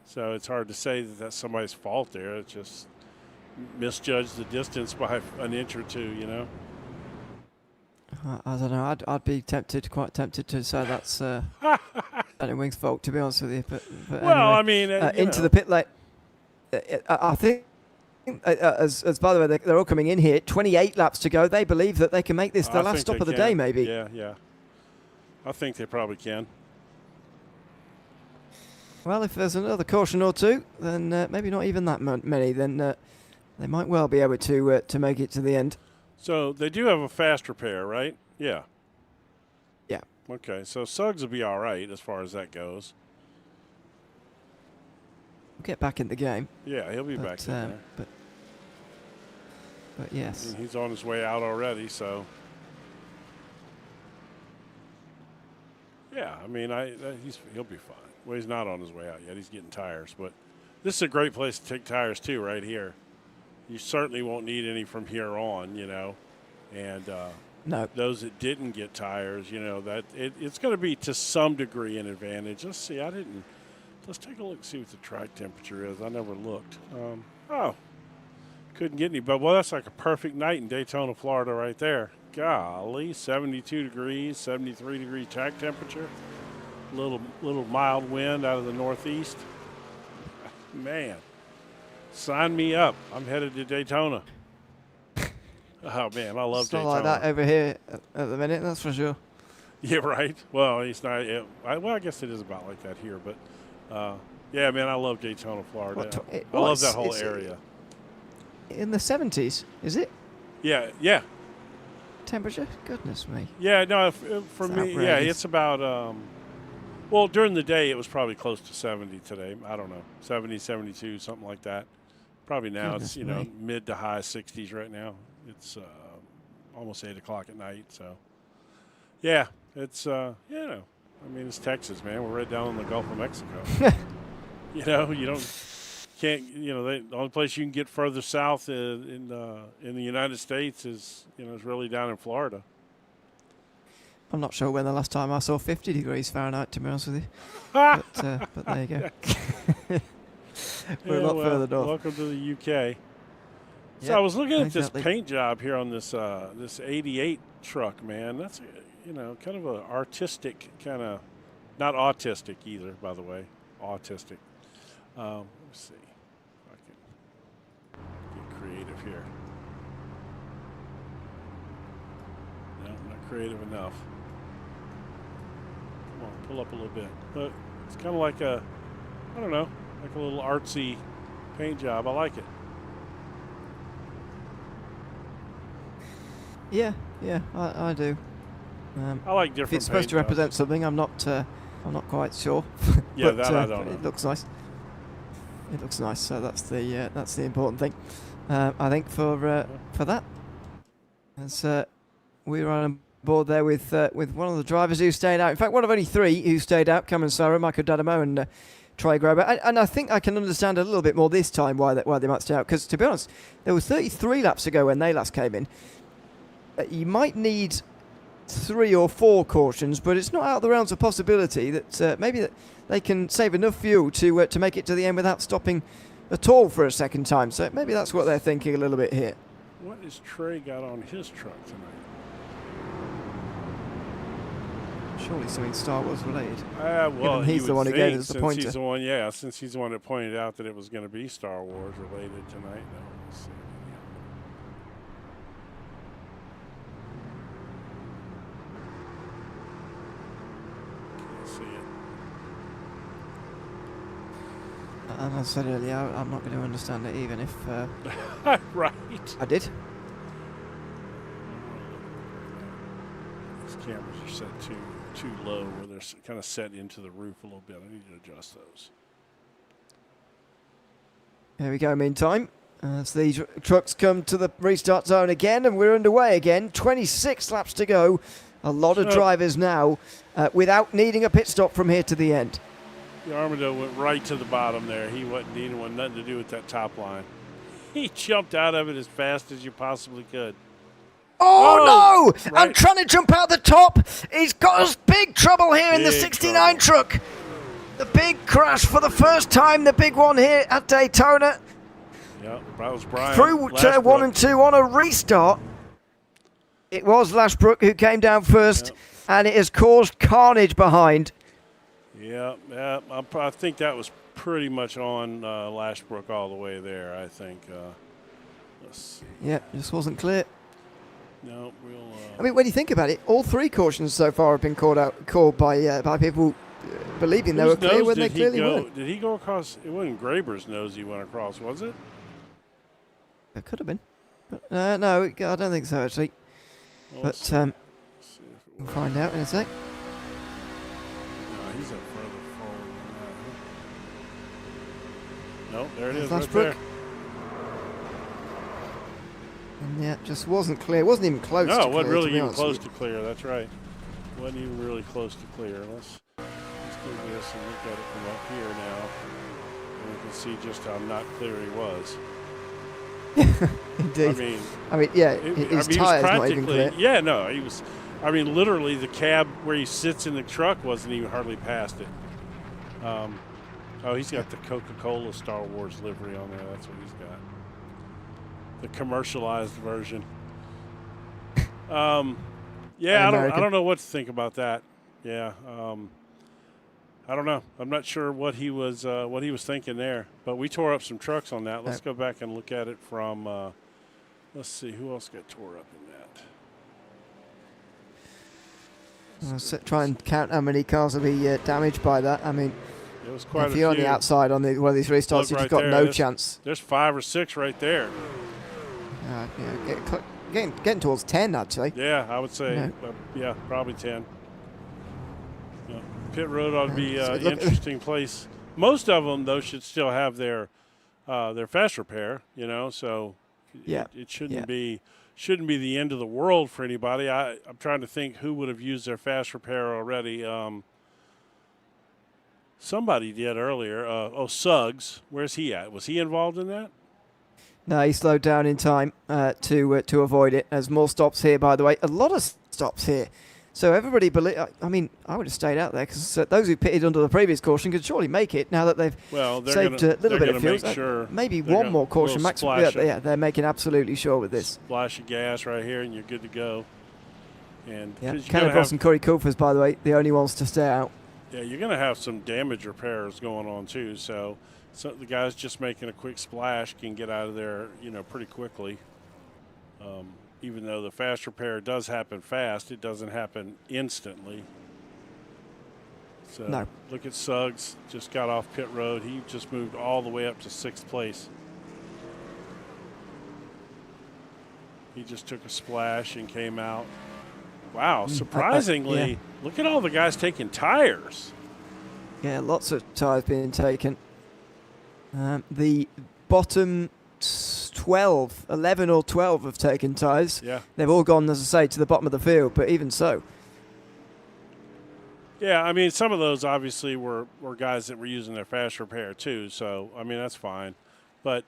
So it's hard to say that that's somebody's fault there. It's just misjudged the distance by an inch or two, I don't know. I'd be quite tempted to say that's Daniel Wing's fault, to be honest with you. But well, anyway, I mean, into the pit lane. I think, as by the way, they're all coming in here. 28 laps to go. They believe that they can make this the last stop of the day, maybe. Yeah. I think they probably can. Well, if there's another caution or two, then maybe not even that many. Then they might well be able to make it to the end. So they do have a fast repair, right? Yeah. Yeah. Okay, so Suggs will be all right as far as that goes. We'll get back in the game. Yeah, he'll be back in there. But yes. And he's on his way out already, so. Yeah, I mean, he'll be fine. Well, he's not on his way out yet. He's getting tires. But this is a great place to take tires, too, right here. You certainly won't need any from here on, And no. Those that didn't get tires, that it's going to be to some degree an advantage. Let's see. Let's take a look and see what the track temperature is. I never looked. Couldn't get any. But, well, that's like a perfect night in Daytona, Florida right there. Golly, 72 degrees, 73 degree track temperature. Little mild wind out of the northeast. Man. Sign me up. I'm headed to Daytona. Oh, man, I love Daytona. It's not like that over here at the minute, that's for sure. Yeah, right. Well, it's not. I guess it is about like that here. But, yeah, man, I love Daytona, Florida. I love that whole area. In the 70s, is it? Yeah. Temperature? Goodness me. Yeah, no, for me, outrageous. Yeah, it's about well, during the day, it was probably close to 70 today. I don't know, 70, 72, something like that. Probably now it's, mid to high 60s right now. It's almost 8 o'clock at night. So, yeah, it's, I mean, it's Texas, man. We're right down in the Gulf of Mexico. You the only place you can get further south in the United States is really down in Florida. I'm not sure when the last time I saw 50 degrees Fahrenheit, to be honest with you. But there you go. We're a lot further north. Welcome to the UK. So I was looking at this paint job here on this 88 truck, man. That's kind of an artistic kind of, not autistic either, by the way, autistic. Let's see. creative here. No, not creative enough. Come on, pull up a little bit. But it's kind of like a, I don't know, like a little artsy paint job. I like it. Yeah, I do. I like different. If it's supposed to represent something, I'm not quite sure. Yeah, but, that I don't know. It looks nice. It looks nice, so that's the important thing. I think for that, as we were on board there with one of the drivers who stayed out. In fact, one of only three who stayed out: Cameron Sarah, Michael Dadamo, and Troy Grober. And I think I can understand a little bit more this time why they might stay out. Because to be honest, there were 33 laps ago when they last came in. You might need 3 or 4 cautions, but it's not out of the realms of possibility that maybe that they can save enough fuel to make it to the end without stopping at all for a second time. So maybe that's what they're thinking a little bit here. What has Trey got on his truck tonight? Surely something Star Wars related. Well, he's the one who gave us the pointer. Since he's the one that pointed out that it was going to be Star Wars related tonight. No, let's see. And as I said earlier, I'm not going to understand it even if right. I did. These cameras are set too low, where they're kind of set into the roof a little bit. I need to adjust those. There we go, meantime. As these trucks come to the restart zone again, and we're underway again. 26 laps to go. A lot of drivers now without needing a pit stop from here to the end. The Armado went right to the bottom there. He didn't want nothing to do with that top line. He jumped out of it as fast as you possibly could. Oh no! Right. I'm trying to jump out the top. He's got us big trouble here in the 69 truck. The big crash for the first time, the big one here at Daytona. Yeah, that was Brian. Through turn 1 and 2 on a restart. It was Lashbrook who came down first, and it has caused carnage behind. Yeah, I think that was pretty much on Lashbrook all the way there, I think. Let's see. Yeah, just wasn't clear. No, we'll... I mean, when you think about it, all 3 cautions so far have been called by people believing they were clear when they clearly weren't. Did he go across? It wasn't Graber's nose he went across, was it? It could have been. But, no, I don't think so, actually. Well, but we'll find out in a sec. No, he's up further forward than that. No, there it is Right right there. And yeah, just wasn't clear. Wasn't even close to clear. No, it wasn't really even close to to clear. That's right. Wasn't even really close to clear. Let's do this and look at it from up here now. And we can see just how not clear he was. Indeed. I mean, yeah, his tyre's not even clear. Yeah, no, he was. I mean, literally, the cab where he sits in the truck wasn't even hardly past it. Oh, he's got the Coca-Cola Star Wars livery on there. That's what he's got. The commercialized version. Yeah, I don't know what to think about that. Yeah, I don't know. I'm not sure what he was thinking there. But we tore up some trucks on that. Let's go back and look at it from. Let's see who else got tore up in that. Let's try and count how many cars will be damaged by that. I mean, it was quite if you're on the outside on one of these restarts, you've got no chance. There's 5 or 6 right there. Getting towards 10 actually. Yeah, I would say. Yeah, probably 10. Yeah. Pit road ought to be an interesting place. Most of them though should still have their fast repair. You know, so it shouldn't be the end of the world for anybody. I'm trying to think who would have used their fast repair already. Somebody did earlier. Suggs. Where's he at? Was he involved in that? No, he slowed down in time to avoid it. There's more stops here, by the way. A lot of stops here. So everybody, I mean, I would have stayed out there because those who pitted under the previous caution could surely make it now that they've saved a little bit of fuel. Maybe one more caution max. Yeah, they're making absolutely sure with this. Splash of gas right here, and you're good to go. And Canon Cross and Corey Coopers, by the way, the only ones to stay out. Yeah, you're going to have some damage repairs going on too. So the guys just making a quick splash can get out of there, pretty quickly. Even though the fast repair does happen fast, it doesn't happen instantly. So No. Look at Suggs, just got off pit road. He just moved all the way up to 6th place. He just took a splash and came out. Wow, surprisingly, look at all the guys taking tires. Yeah, lots of tyres being taken. The bottom 11 or 12 have taken tyres. Yeah. They've all gone, as I say, to the bottom of the field, but even so. Yeah, I mean, some of those obviously were guys that were using their fast repair too, so, I mean, that's fine. But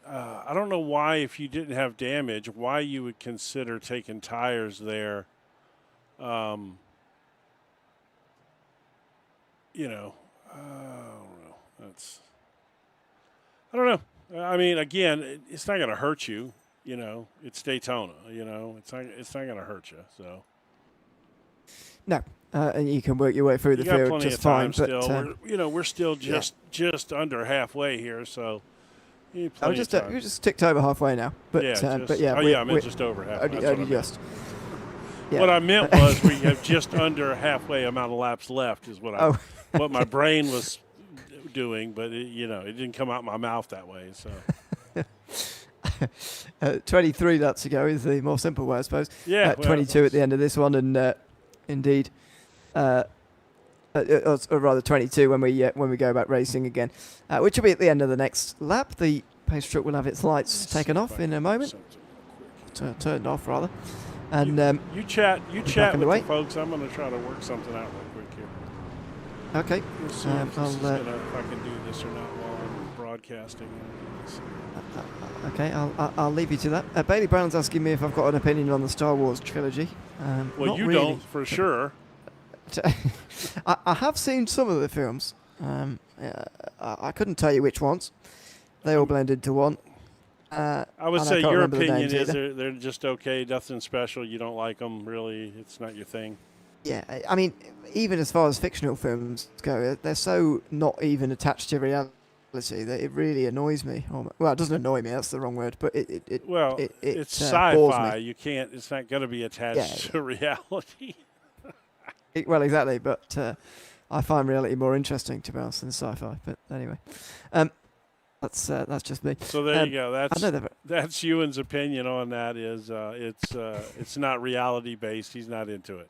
I don't know why, if you didn't have damage, why you would consider taking tires there. I don't know. I don't know. I mean, again, it's not going to hurt you. It's Daytona. It's not going to hurt you. So No, and you can work your way through the field just fine. Still. We're still just under halfway here. So we just ticked over halfway now. But I meant just over halfway. Only just. Yeah. What I meant was we have just under halfway amount of laps left is what what my brain was doing, but it didn't come out my mouth that way. So 23 laps to go is the more simple way, I suppose. Yeah, 22 at the end of this one, and indeed, or rather 22 when we go back racing again, which will be at the end of the next lap. The pace truck will have its lights taken off in a moment, turned off rather. And you chat with the folks. I'm going to try to work something out real quick here. Okay. We'll see if I can do this or not while I'm broadcasting. Okay, I'll leave you to that. Bailey Brown's asking me if I've got an opinion on the Star Wars trilogy. Well, you really, don't, for sure. I have seen some of the films. I couldn't tell you which ones. They all blend into one. I would say your opinion is they're just okay, nothing special. You don't like them, really. It's not your thing. Yeah, I mean, even as far as fictional films go, they're so not even attached to reality that it really annoys me. Well, it doesn't annoy me. That's the wrong word. But it's sci-fi. You can't. It's not going to be attached to reality. Well, exactly. But I find reality more interesting, to be honest, than sci-fi. But anyway. That's just me. So there you go. That's Ewan's opinion on that. Is it's not reality based. He's not into it.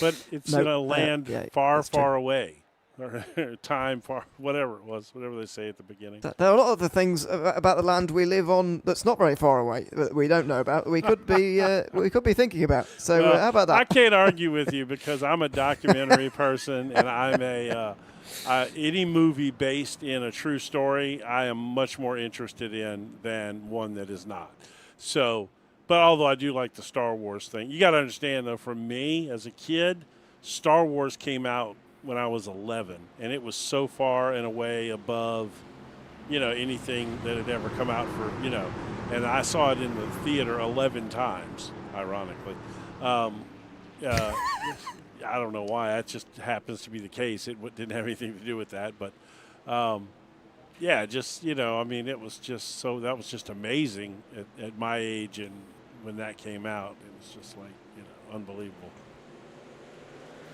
But it's in a land far away, or time far, whatever they say at the beginning. There are a lot of the things about the land we live on that's not very far away that we don't know about. We could be thinking about. So how about that? I can't argue with you because I'm a documentary person and I'm any movie based in a true story, I am much more interested in than one that is not. So, but although I do like the Star Wars thing, you got to understand though, for me as a kid, Star Wars came out when I was 11, and it was so far and away above, anything that had ever come out for, and I saw it in the theater 11 times, ironically. I don't know why. That just happens to be the case. It didn't have anything to do with that. But, it was just that was just amazing at my age. And when that came out, it was just like, unbelievable.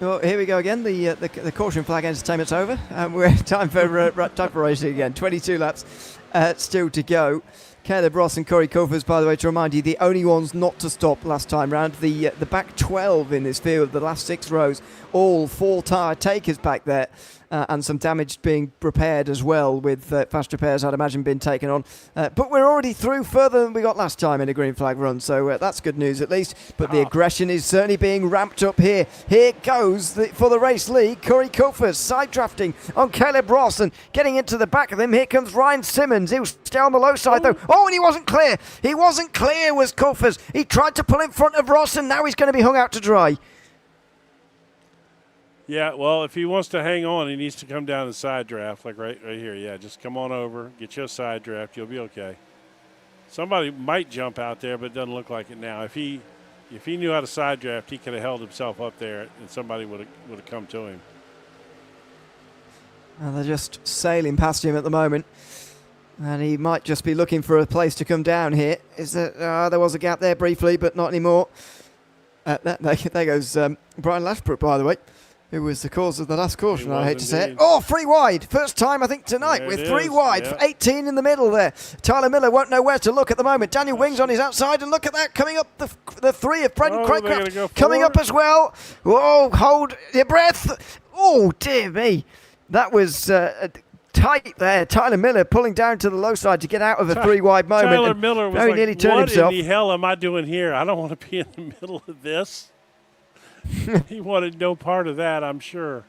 Well, here we go again. The caution flag entertainment's over. We're time for racing again. 22 laps still to go. Caleb Ross and Corey Coufers, by the way, to remind you, the only ones not to stop last time round. The back 12 in this field, the last 6 rows, all 4 tyre takers back there. And some damage being repaired as well, with fast repairs, I'd imagine, been taken on. But we're already through further than we got last time in a green flag run, so that's good news at least. But the aggression is certainly being ramped up here. Here goes for the race lead. Corey Coufers side drafting on Caleb Ross and getting into the back of him. Here comes Ryan Simmons. He'll stay on the low side though. Oh, and he wasn't clear. He wasn't clear, was Coufers. He tried to pull in front of Ross, and now he's going to be hung out to dry. Yeah, well, if he wants to hang on, he needs to come down the side draft, like right here. Yeah, just come on over, get you a side draft. You'll be okay. Somebody might jump out there, but it doesn't look like it now. If he if he knew how to side draft, he could have held himself up there, and somebody would have come to him. And they're just sailing past him at the moment. And he might just be looking for a place to come down here. There was a gap there briefly, but not anymore. There goes Brian Lashbrook, by the way, who was the cause of the last caution, I hate to say it. Oh, 3 wide. First time, I think, tonight there with 3 is. wide. Yeah. 18 in the middle there. Tyler Miller won't know where to look at the moment. Daniel Wings on his outside, and look at that. Coming up, the 3 of Brendan Craycraft coming up as well. Whoa, hold your breath. Oh, dear me. That was tight there. Tyler Miller pulling down to the low side to get out of a 3 wide moment. Tyler Miller was like, nearly turned himself. What in the hell am I doing here? I don't want to be in the middle of this. He wanted no part of that, I'm sure.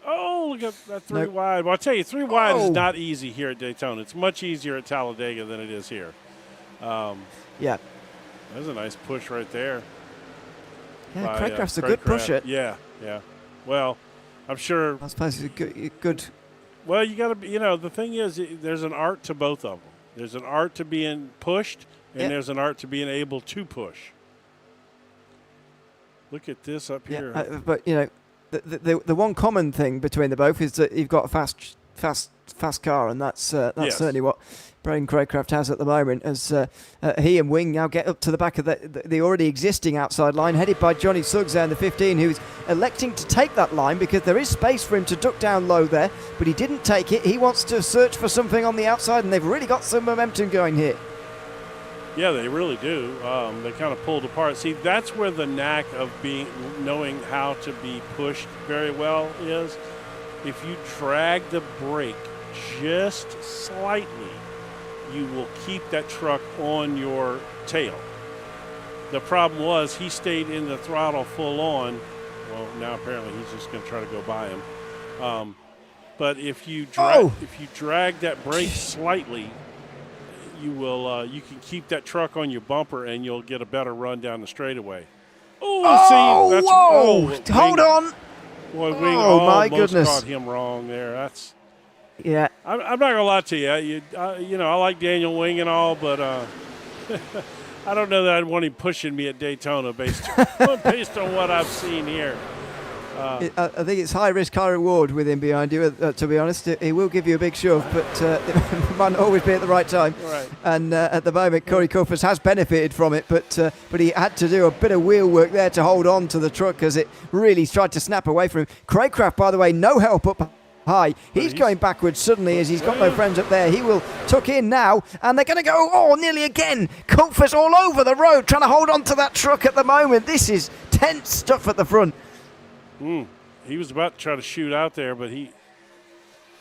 Oh, look at that 3 wide. Well, I'll tell you, 3 wide is not easy here at Daytona. It's much easier at Talladega than it is here. Yeah. That's a nice push right there. Yeah, Craycraft's a good pusher. Yeah. Well, I'm sure. I suppose it's a good. Well, you got to be, the thing is, there's an art to both of them. There's an art to being pushed, and there's an art to being able to push. Look at this up here. But, the one common thing between the both is that you've got a fast car, and that's certainly what Braden Craycraft has at the moment, as he and Wing now get up to the back of the already existing outside line, headed by Johnny Suggs there in the 15, who's electing to take that line because there is space for him to duck down low there, but he didn't take it. He wants to search for something on the outside, and they've really got some momentum going here. Yeah, they really do. They kind of pulled apart. See, that's where the knack of knowing how to be pushed very well is. If you drag the brake just slightly, you will keep that truck on your tail. The problem was he stayed in the throttle full on. Well, now apparently he's just going to try to go by him. But if you drag that brake slightly, you will you can keep that truck on your bumper and you'll get a better run down the straightaway. Hold on. Boy, Wing my goodness. caught him wrong there. That's. Yeah. I'm not gonna lie to you. I like Daniel Wing and all, but I don't know that I'd want him pushing me at Daytona based on what I've seen here. I think it's high risk, high reward with him behind you. To be honest, he will give you a big shove, but it might not always be at the right time. Right. And at the moment, Corey Cuffers has benefited from it, but he had to do a bit of wheel work there to hold on to the truck as it really tried to snap away from him. Craycraft, by the way, no help up high. He's going backwards suddenly as he's got no friends up there. He will tuck in now, and they're going to go, nearly again. Cuffers all over the road trying to hold on to that truck at the moment. This is tense stuff at the front. He was about to try to shoot out there, but he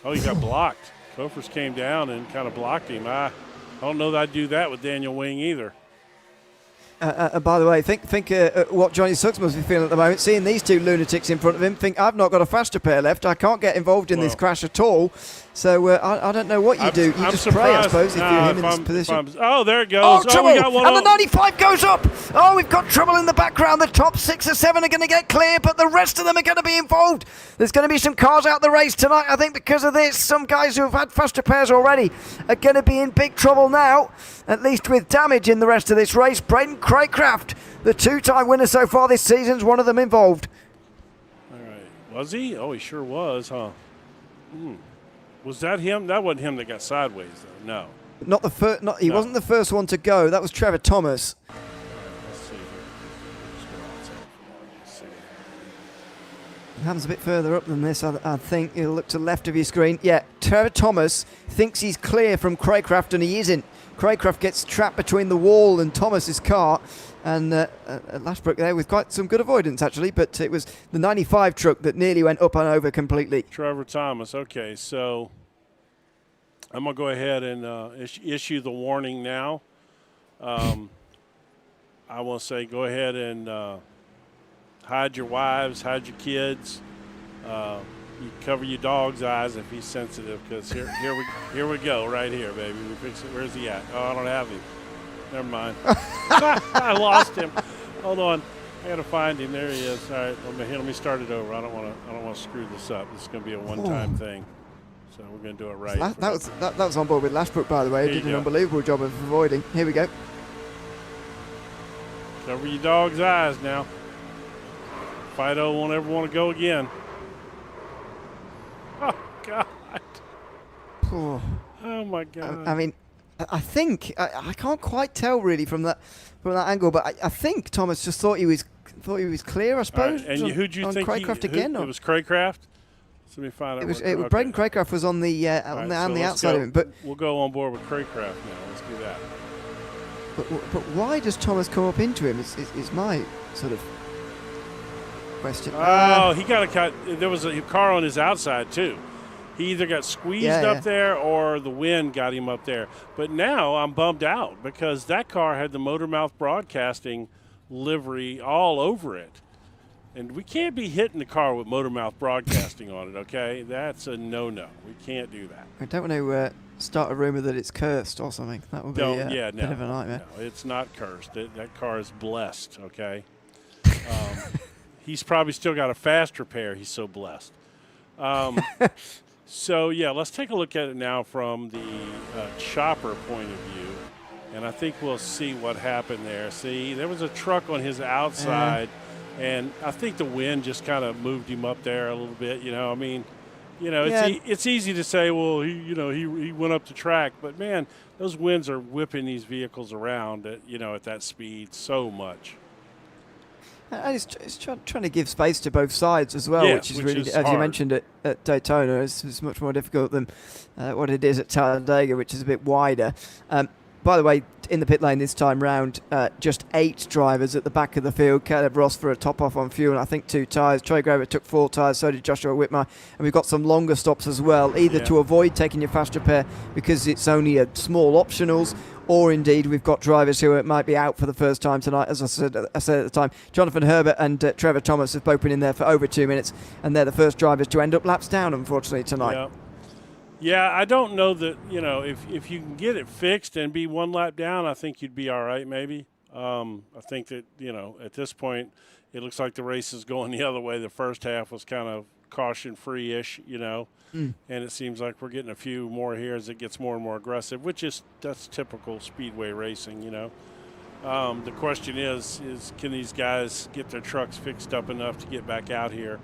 got blocked. Kofers came down and kind of blocked him. I don't know that I'd do that with Daniel Wing either. By the way, think what Johnny Suggs must be feeling at the moment, seeing these 2 lunatics in front of him. Think, I've not got a faster pair left. I can't get involved in this crash at all. So I don't know what you do. You just pray, I suppose, if you're him in this position. There it goes. Trouble! We got one and the 95 goes up. We've got trouble in the background. The top 6 or 7 are going to get clear, but the rest of them are going to be involved. There's going to be some cars out the race tonight, I think, because of this. Some guys who have had faster pairs already are going to be in big trouble now, at least with damage in the rest of this race. Braden Craycraft, the 2-time winner so far this season, is one of them involved. All right. Was he? Oh, he sure was, huh? Was that him? That wasn't him that got sideways, though. No. Not the first. He wasn't the first one to go. That was Trevor Thomas. Let's see here. Hands a bit further up than this, I think. He'll look to the left of your screen. Yeah, Trevor Thomas thinks he's clear from Craycraft, and he isn't. Craycraft gets trapped between the wall and Thomas's car, and Lashbrook there with quite some good avoidance, actually, but it was the 95 truck that nearly went up and over completely. Trevor Thomas. Okay, so I'm going to go ahead and issue the warning now. I will say go ahead and hide your wives, hide your kids. You cover your dog's eyes if he's sensitive, because here we go right here, baby. We fix it. Where's he at? I don't have him. Never mind. I lost him. Hold on. I got to find him. There he is. All right, let me start it over. I don't want to screw this up. This is going to be a one-time thing, so we're going to do it right. That was on board with Lashbrook, by the way. He did an unbelievable job of avoiding. Here we go. Cover your dog's eyes now. Fido won't ever want to go again. Oh, God. Oh, my God. I mean, I think I can't quite tell really from that angle, but I think Thomas just thought he was clear, I suppose. Right. And who'd you think Craycraft again? It was Craycraft? Let me find out. It was Braden Craycraft was on the on the outside of him, but we'll go on board with Craycraft now. Let's do that. But why does Thomas come up into him? Is my sort of question. Oh, he got a cut. There was a car on his outside too. He either got squeezed up there or the wind got him up there. But now I'm bummed out because that car had the MotorMouth Broadcasting livery all over it. And we can't be hitting the car with MotorMouth Broadcasting on it, okay? That's a no-no. We can't do that. I don't want to start a rumor that it's cursed or something. That would be a bit of a nightmare. No, it's not cursed. That car is blessed, okay? He's probably still got a fast repair. He's so blessed. So, yeah, let's take a look at it now from the chopper point of view. And I think we'll see what happened there. See, there was a truck on his outside, and I think the wind just kind of moved him up there a little bit. I mean, it's easy to say, well, he went up the track. But, man, those winds are whipping these vehicles around at that speed so much. And it's trying to give space to both sides as well, which is really, as hard. you mentioned, at Daytona, it's much more difficult than what it is at Talladega, which is a bit wider. By the way, in the pit lane this time round, just 8 drivers at the back of the field. Caleb Ross for a top-off on fuel, and I think 2 tyres. Troy Graver took 4 tyres, so did Joshua Whitmire. And we've got some longer stops as well, either to avoid taking your fast repair because it's only a small optionals, or indeed we've got drivers who might be out for the first time tonight. As I said at the time, Jonathan Herbert and Trevor Thomas have both been in there for over 2 minutes, and they're the first drivers to end up laps down, unfortunately, tonight. Yeah, I don't know that, if you can get it fixed and be 1 lap down, I think you'd be all right maybe. I think that, at this point, it looks like the race is going the other way. The first half was kind of caution-free-ish, and it seems like we're getting a few more here as it gets more and more aggressive, that's typical Speedway racing, The question is can these guys get their trucks fixed up enough to get back out here?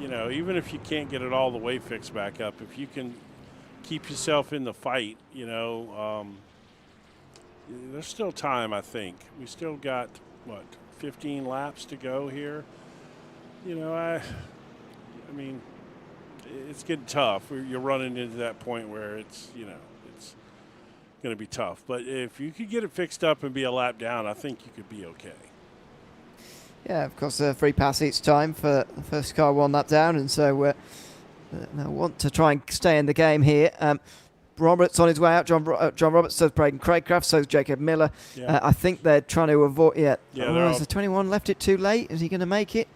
Even if you can't get it all the way fixed back up, if you can keep yourself in the fight, there's still time, I think. We still got, 15 laps to go here? I mean, it's getting tough. You're running into that point where it's going to be tough. But if you could get it fixed up and be a lap down, I think you could be okay. Yeah, of course, free pass each time for the first car 1 lap down, and so they want to try and stay in the game here. Roberts on his way out. John Roberts, so Braden Craycraft, so Jacob Miller. Yeah. I think they're trying to avoid. Is the 21 left it too late? Is he going to make it?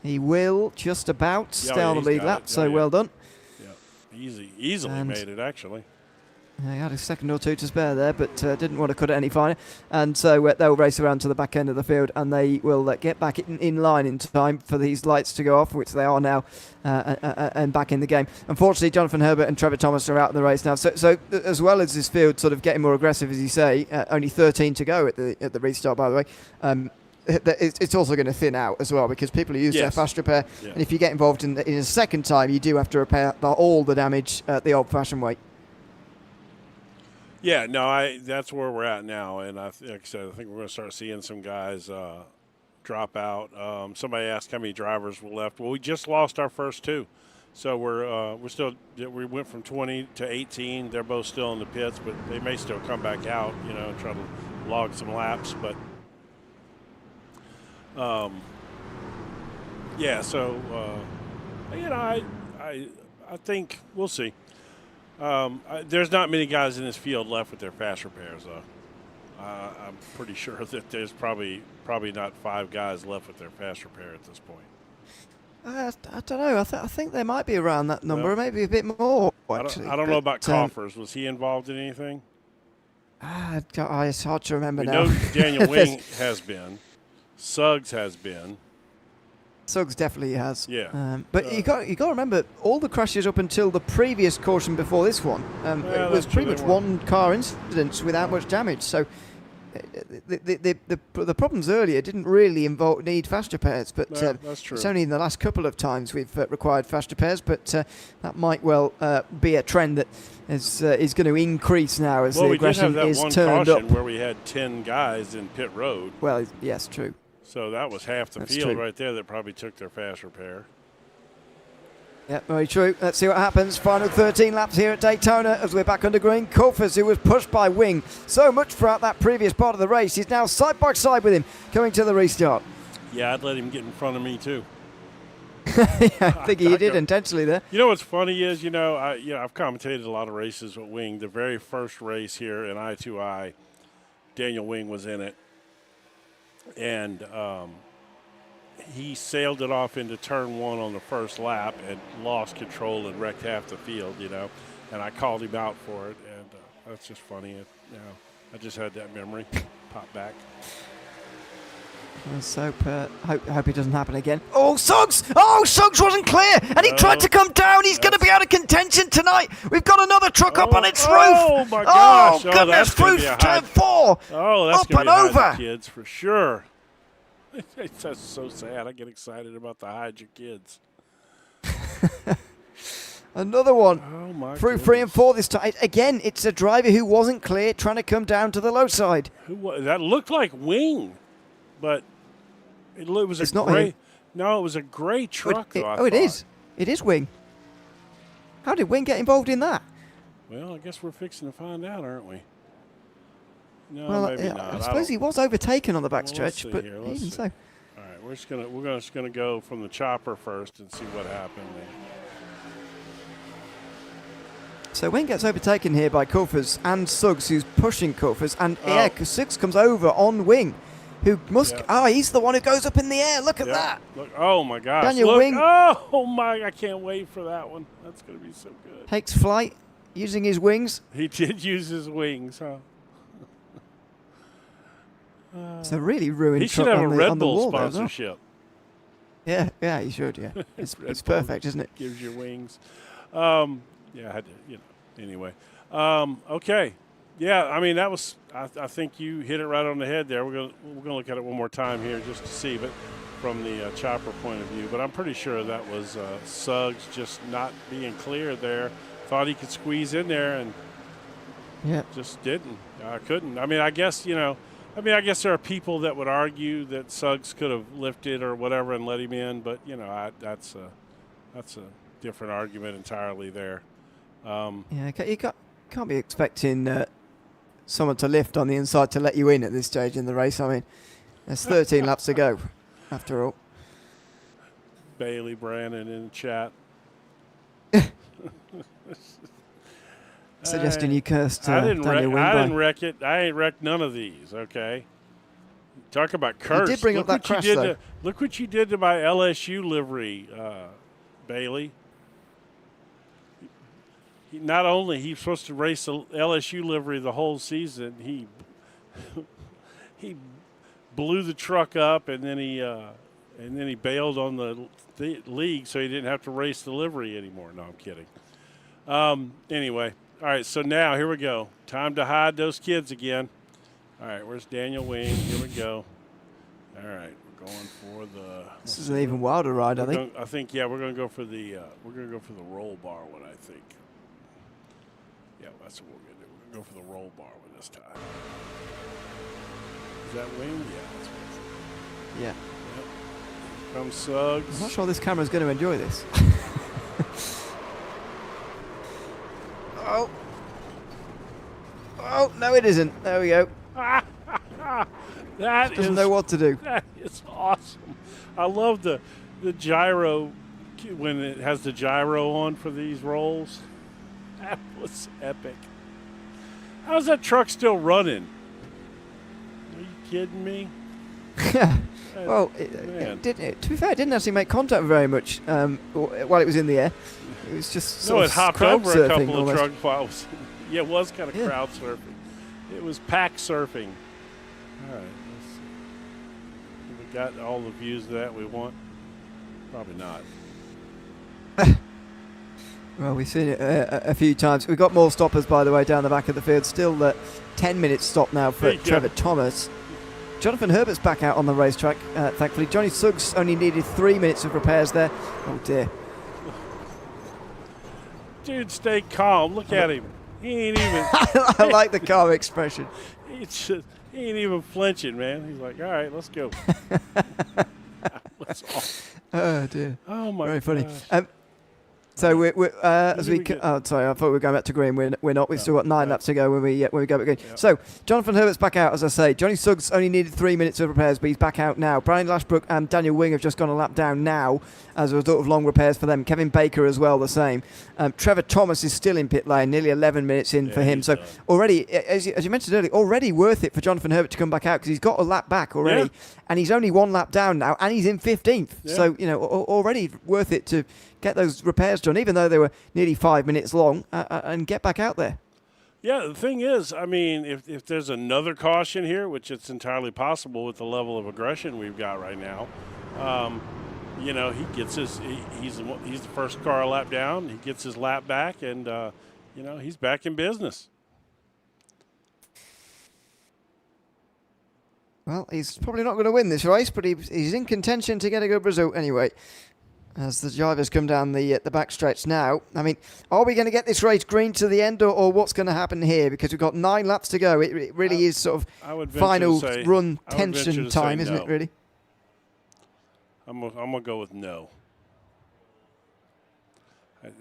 He will, just about. Stay on the lead lap, so well done. Yeah, easily made it, actually. He had a second or 2 to spare there, but didn't want to cut it any finer. And so they'll race around to the back end of the field, and they will get back in line in time for these lights to go off, which they are now, and back in the game. Unfortunately, Jonathan Herbert and Trevor Thomas are out of the race now. So as well as this field sort of getting more aggressive, as you say, only 13 to go at the restart, by the way. It's also going to thin out as well because people use their fast repair. Yeah. And if you get involved in a second time, you do have to repair all the damage the old-fashioned way. Yeah, no, that's where we're at now, and like I said, I think we're going to start seeing some guys drop out. Somebody asked how many drivers were left. Well, we just lost our first 2, so we went from 20 to 18. They're both still in the pits, but they may still come back out, and try to log some laps. But I think we'll see. There's not many guys in this field left with their fast repairs, though. I'm pretty sure that there's probably not 5 guys left with their fast repair at this point. I don't know. I think they might be around that number, maybe a bit more, actually. I don't know about Coffers. Was he involved in anything? It's hard to remember now. We know Daniel Wing has been. Suggs has been. Suggs definitely has. Yeah. But you got to remember, all the crashes up until the previous caution before this one, it was pretty much one car incidents without much damage. So the problems earlier didn't really need fast repairs, but No, that's true. it's only in the last couple of times we've required fast repairs. But that might well be a trend that is going to increase now as the aggression is turned up. We did have that one caution where we had 10 guys in pit road. Well, yes, true. So that was half the That's field true. right there that probably took their fast repair. Yeah, very true. Let's see what happens. Final 13 laps here at Daytona as we're back under green. Coulthers, who was pushed by Wing so much throughout that previous part of the race, he's now side by side with him coming to the restart. Yeah, I'd let him get in front of me too. Yeah, I think he did intentionally there. You know what's funny is, I've commentated a lot of races with Wing. The very first race here in I2I, Daniel Wing was in it. And he sailed it off into turn one on the first lap and lost control and wrecked half the field, and I called him out for it, and that's just funny. I just had that memory pop back. Let's hope it doesn't happen again. Oh, Suggs! Oh, Suggs wasn't clear, and he tried to come down. He's going to be out of contention tonight. We've got another truck up on its roof. Oh, my gosh. Oh, goodness, roof turn 4. Oh, that's up going and to be over. hide kids for sure. That's so sad. I get excited about the hide your kids. Another one. Oh, my Through goodness. 3 and 4 this time. Again, it's a driver who wasn't clear, trying to come down to the low side. That looked like Wing, but it was It's a not gray. him. No, it was a gray truck. It though, is. It is Wing. How did Wing get involved in that? Well, I guess we're fixing to find out, aren't we? No, Well, maybe not. I suppose he was overtaken on the backstretch, let's see but here. Let's even see. so. All right, we're just gonna go from the chopper first and see what happened. So Wing gets overtaken here by Coulthers and Suggs, who's pushing Coulthers, and because Suggs comes over on Wing, who must. Yeah. Oh, he's the one who goes up in the air. Look at Yeah. that. Look, oh my gosh! Daniel Look. Wing. Oh my! I can't wait for that one. That's gonna be so good. Takes flight using his wings. He did use his wings, huh? It's a really ruined He should truck have a on the, Red on the Bull wall there as well. sponsorship. Yeah, he should. Yeah, it's Red Bull perfect, isn't it? Gives you wings. Yeah, I had to, Anyway, okay. Yeah, I mean that was. I think you hit it right on the head there. We're gonna look at it one more time here just to see, but from the chopper point of view. But I'm pretty sure that was Suggs just not being clear there. Thought he could squeeze in there and just didn't. Couldn't. I mean, I guess I guess there are people that would argue that Suggs could have lifted or whatever and let him in, but that's a different argument entirely there. You can't be expecting someone to lift on the inside to let you in at this stage in the race. I mean, there's 13 laps to go, after all. Bailey Brannon in the chat. Suggesting you cursed I didn't Daniel Wing. I didn't wreck it. I ain't wrecked none of these, okay? Talk about curse. You did bring up that crash, though. Look what you did to my LSU livery, Bailey. Not only he's supposed to race the LSU livery the whole season, he blew the truck up and then he bailed on the league so he didn't have to race the livery anymore. No, I'm kidding. Anyway, all right. So now here we go. Time to hide those kids again. All right, where's Daniel Wing? Here we go. All right, we're going for the. This is an even wilder ride, I think. I think we're going to go for the roll bar one. I think. Yeah, that's what we're going to do. We're going to go for the roll bar one this time. Is that Wing? Yeah, that's what Yeah. Yep. Here comes Suggs. I'm not sure this camera's going to enjoy this. Oh, no, it isn't. There we go. Doesn't know what to do. That is awesome. I love the gyro when it has the gyro on for these rolls. That was epic. How's that truck still running? Are you kidding me? Well, to be fair, it didn't actually make contact very much while it was in the air. It was just sort it of hopped crowd over a couple surfing of almost. truck files. Yeah, it was kind of crowd surfing. It was pack surfing. All right, let's see. Have we got all the views that we want? Probably not. Well, we've seen it a few times. We've got more stoppers, by the way, down the back of the field. Still 10 minutes stop now for Trevor Thomas. Jonathan Herbert's back out on the racetrack, thankfully. Johnny Suggs only needed 3 minutes of repairs there. Oh, dear. Dude, stay calm. Look at him. He ain't even. I like the calm expression. He ain't even flinching, man. He's like, all right, let's go. Oh, dear. Oh, my Very funny. gosh. So sorry, I thought we were going back to green. We're not. We've still got 9 laps to go when we go back green. Yeah. So Jonathan Herbert's back out, as I say. Johnny Suggs only needed 3 minutes of repairs, but he's back out now. Brian Lashbrook and Daniel Wing have just gone a lap down now as a result of long repairs for them. Kevin Baker as well, the same. Trevor Thomas is still in pit lane, nearly 11 minutes in for him. So done. already, as you mentioned earlier, already worth it for Jonathan Herbert to come back out because he's got a lap back already, and he's only 1 lap down now, and he's in 15th. Yeah. So already worth it to get those repairs done, even though they were nearly 5 minutes long, and get back out there. Yeah, the thing is, I mean, if there's another caution here, which it's entirely possible with the level of aggression we've got right now, he gets he's the first car a lap down. He gets his lap back, and he's back in business. Well, he's probably not going to win this race, but he's in contention to get a good result anyway. As the drivers come down the back stretch now. I mean, are we going to get this race green to the end, or what's going to happen here? Because we've got 9 laps to go. It really is sort of final run tension time, isn't it, really? I'm going to go with no.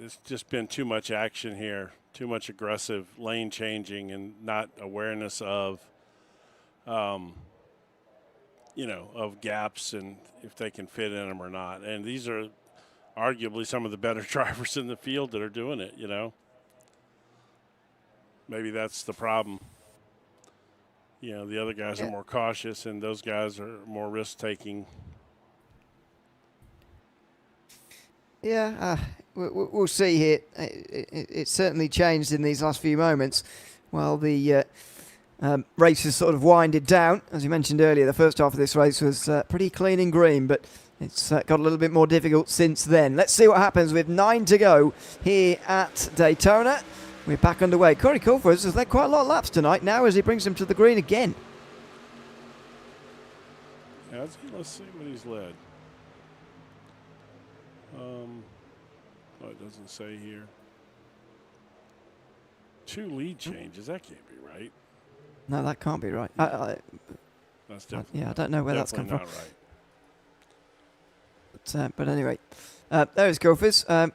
It's just been too much action here, too much aggressive lane changing and not awareness of, of gaps and if they can fit in them or not. And these are arguably some of the better drivers in the field that are doing it, Maybe that's the problem. The other guys are more cautious, and those guys are more risk-taking. Yeah, we'll see here. It's certainly changed in these last few moments. While the race has sort of winded down, as you mentioned earlier, the first half of this race was pretty clean and green, but it's got a little bit more difficult since then. Let's see what happens with 9 to go here at Daytona. We're back underway. Corey Coulthard has led quite a lot of laps tonight now as he brings them to the green again. Yeah, let's see what he's led. It doesn't say here. 2 lead changes. That can't be right. No, that can't be right. That's definitely I don't know where that's come from. Not right. But anyway, there's Coulthard.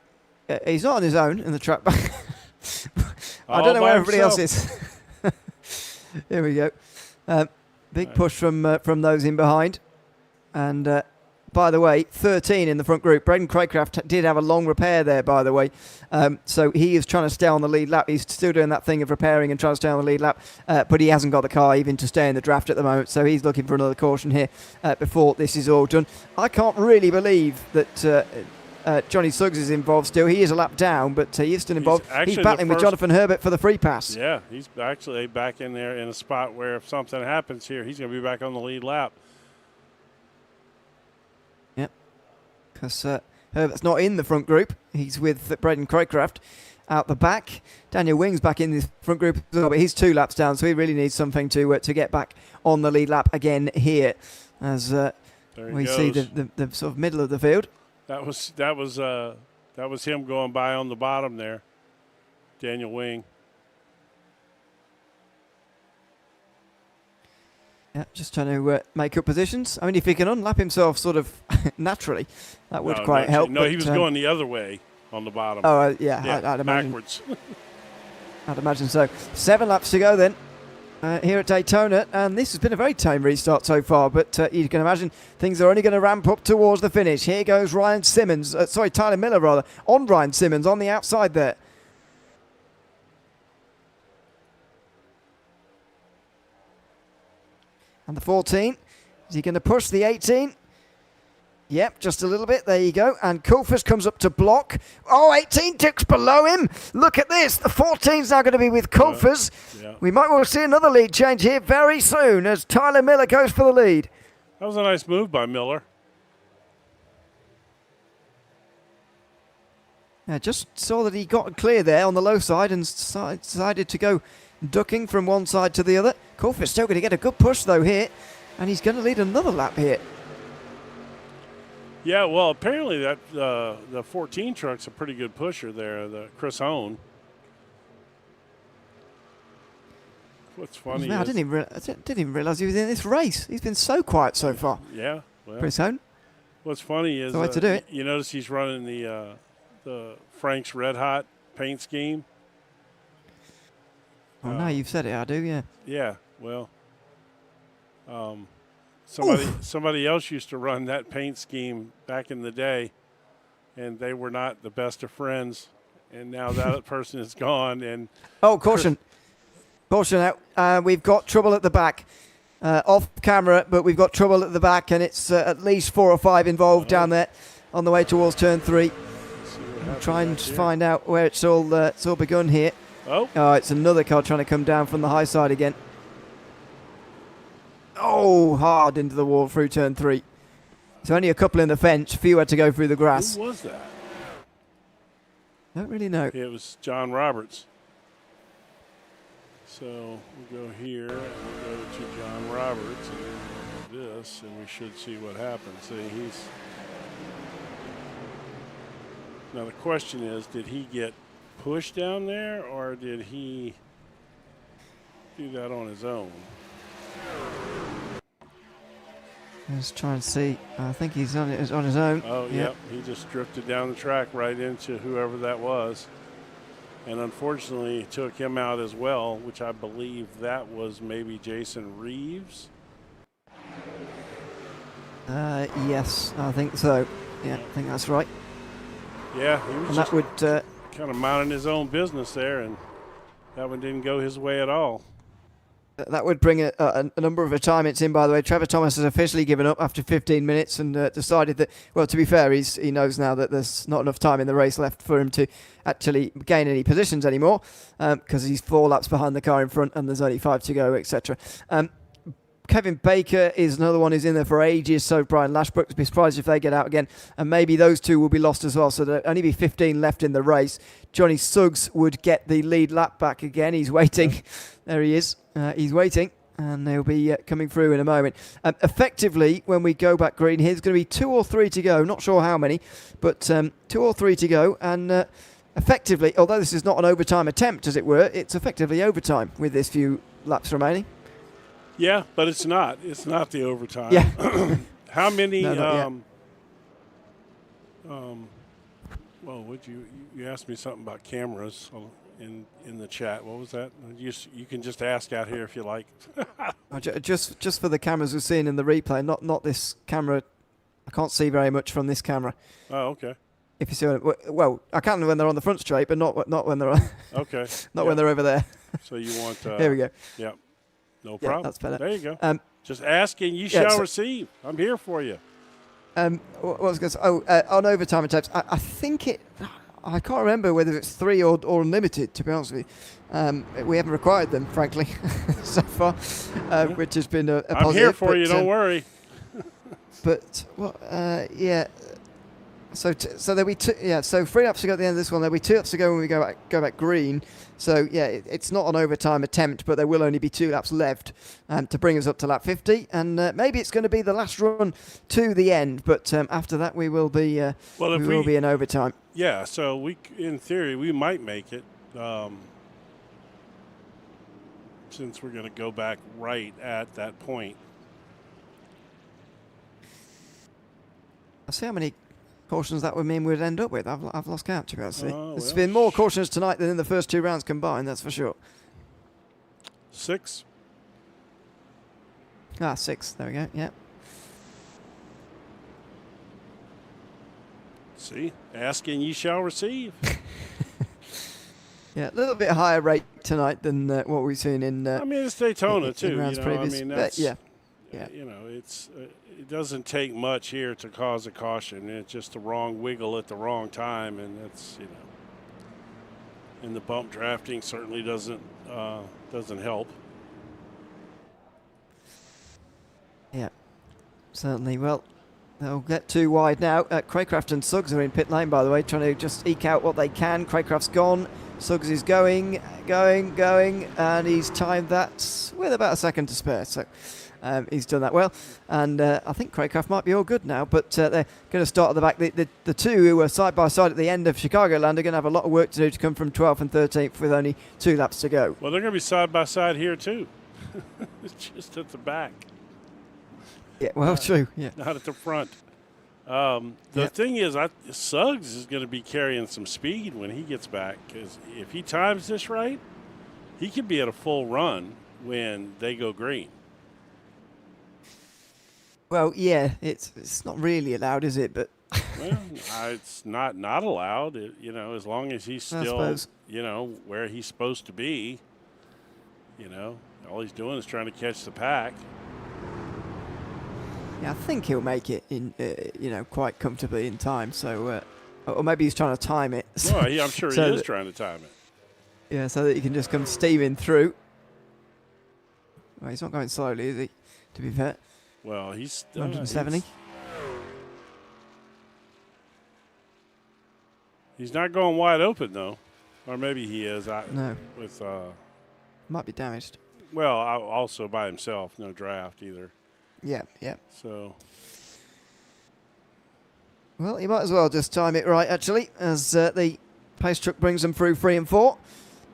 He's not on his own in the track. I don't know where everybody else is. Here we go. Big push from those in behind. And by the way, 13 in the front group. Braden Craycraft did have a long repair there, by the way. So he is trying to stay on the lead lap. He's still doing that thing of repairing and trying to stay on the lead lap. But he hasn't got the car even to stay in the draft at the moment. So he's looking for another caution here before this is all done. I can't really believe that Johnny Suggs is involved still. He is a lap down, but he is still involved. He's battling with Jonathan Herbert for the free pass. Yeah, he's actually back in there in a spot where if something happens here, he's going to be back on the lead lap. Because Herbert's not in the front group. He's with Braden Craycraft out the back. Daniel Wing's back in this front group as well, but he's 2 laps down, so he really needs something to get back on the lead lap again here as we see the sort of middle of the field. That was him going by on the bottom there, Daniel Wing. Yeah, just trying to make up positions. I mean, if he can unlap himself sort of naturally, that would quite help. No, he was going the other way on the bottom. Oh, yeah, I'd imagine. Backwards. I'd imagine so. 7 laps to go then here at Daytona, and this has been a very tame restart so far, but you can imagine things are only going to ramp up towards the finish. Here goes Tyler Miller rather, on Ryan Simmons on the outside there. And the 14, is he going to push the 18? Yep, just a little bit. There you go. And Coulthard comes up to block. Oh, 18 ticks below him. Look at this. The 14's now going to be with Coulthard. Yeah. We might well see another lead change here very soon as Tyler Miller goes for the lead. That was a nice move by Miller. Yeah, just saw that he got clear there on the low side and decided to go ducking from one side to the other. Coulthard's still going to get a good push though here, and he's going to lead another lap here. Yeah, well, apparently that the 14 truck's a pretty good pusher there, the Chris Hone. What's funny I didn't even realize he was in this race. He's been so quiet so far. Yeah, well, Chris Hone. What's funny is the way to do it. You notice he's running the Frank's Red Hot paint scheme. Oh, now you've said it, I do, yeah. Yeah, well, somebody else used to run that paint scheme back in the day, and they were not the best of friends. And now that person is gone. And oh, caution. Caution out. We've got trouble at the back. Off camera, but we've got trouble at the back, and it's at least 4 or 5 involved down there on the way towards turn 3. I'm trying to find out where it's all begun here. Oh, it's another car trying to come down from the high side again. Oh, hard into the wall through turn 3. There's only a couple in the fence. Few had to go through the grass. who was that? Don't really know. It was John Roberts. So we'll go here, and we'll go to John Roberts, and we'll do this, and we should see what happens. See, now the question is, did he get pushed down there, or did he do that on his own? Let's try and see. I think he's on his own. Oh, yep. He just drifted down the track right into whoever that was. And unfortunately, it took him out as well, which I believe that was maybe Jason Reeves. Yes, I think so. Yeah, I think that's right. Yeah, he was And just that would kind of minding his own business there, and that one didn't go his way at all. that would bring a number of retirements in, by the way. Trevor Thomas has officially given up after 15 minutes and decided that, well, to be fair, he knows now that there's not enough time in the race left for him to actually gain any positions anymore because he's 4 laps behind the car in front and there's only 5 to go, etc. Kevin Baker is another one who's in there for ages, so Brian Lashbrook. Be surprised if they get out again, and maybe those two will be lost as well, so there'll only be 15 left in the race. Johnny Suggs would get the lead lap back again. He's waiting. There he is. He's waiting, and they'll be coming through in a moment. Effectively, when we go back green, here's going to be 2 or 3 to go. Not sure how many, but 2 or 3 to go, and effectively, although this is not an overtime attempt, as it were, it's effectively overtime with this few laps remaining. Yeah, but it's not. It's not the overtime. Yeah. How many? No, well, you asked me something about cameras in the chat. What was that? You can just ask out here if you like. just for the cameras we're seeing in the replay, not this camera. I can't see very much from this camera. Oh, okay. If you see what well, I can when they're on the front straight, but not when they're on. Okay. Not when they're over there. So you want? Here we go. Yeah. No Yeah, problem. that's better. There you go. Just ask and you shall receive. I'm here for you. What was I going to say? On overtime attempts, I think I can't remember whether it's 3 or unlimited, to be honest with you. We haven't required them, frankly, so far, which has been a positive. I'm here for you, don't worry. But, yeah. So there'll be 2, so 3 laps to go at the end of this one. There'll be 2 laps to go when we go back green. So, yeah, it's not an overtime attempt, but there will only be 2 laps left to bring us up to lap 50. And maybe it's going to be the last run to the end, but after that we will be be in overtime. Yeah, so in theory, we might make it since we're going to go back right at that point. I'll see how many cautions that would mean we'd end up with. I've lost count, to be honest. There's well, been more cautions tonight than in the first 2 rounds combined, that's for sure. 6. 6. There we go. Yeah. See, ask and ye shall receive. Yeah, a little bit higher rate tonight than what we've seen in. I mean, it's Daytona too. In rounds previous. I mean, that's yeah. You know, it doesn't take much here to cause a caution. It's just the wrong wiggle at the wrong time, and that's and the bump drafting certainly doesn't help. Yeah, certainly. Well, They'll get too wide now. Craycraft and Suggs are in pit lane, by the way, trying to just eke out what they can. Craycraft's gone. Suggs is going, and he's timed that with about a second to spare. So he's done that well. And I think Craycraft might be all good now, but they're going to start at the back. The two who were side by side at the end of Chicagoland are going to have a lot of work to do to come from 12th and 13th with only 2 laps to go. Well, they're going to be side by side here, too. It's just at the back. Yeah, well, true. Yeah, not at the front. The thing is, Suggs is going to be carrying some speed when he gets back, because if he times this right, he could be at a full run when they go green. Well, yeah, it's not really allowed, is it? But well, it's not allowed. As long as he's still, where he's supposed to be. All he's doing is trying to catch the pack. Yeah, I think he'll make it in, quite comfortably in time. So, or maybe he's trying to time it. Well, I'm sure he is trying to time it. Yeah, so that he can just come steaming through. Well, he's not going slowly, is he? To be fair. Well, he's 170. He's not going wide open though, or maybe he is. No. With might be damaged. Well, also by himself, no draft either. Yeah. So. Well, you might as well just time it right, actually, as the pace truck brings them through 3 and 4.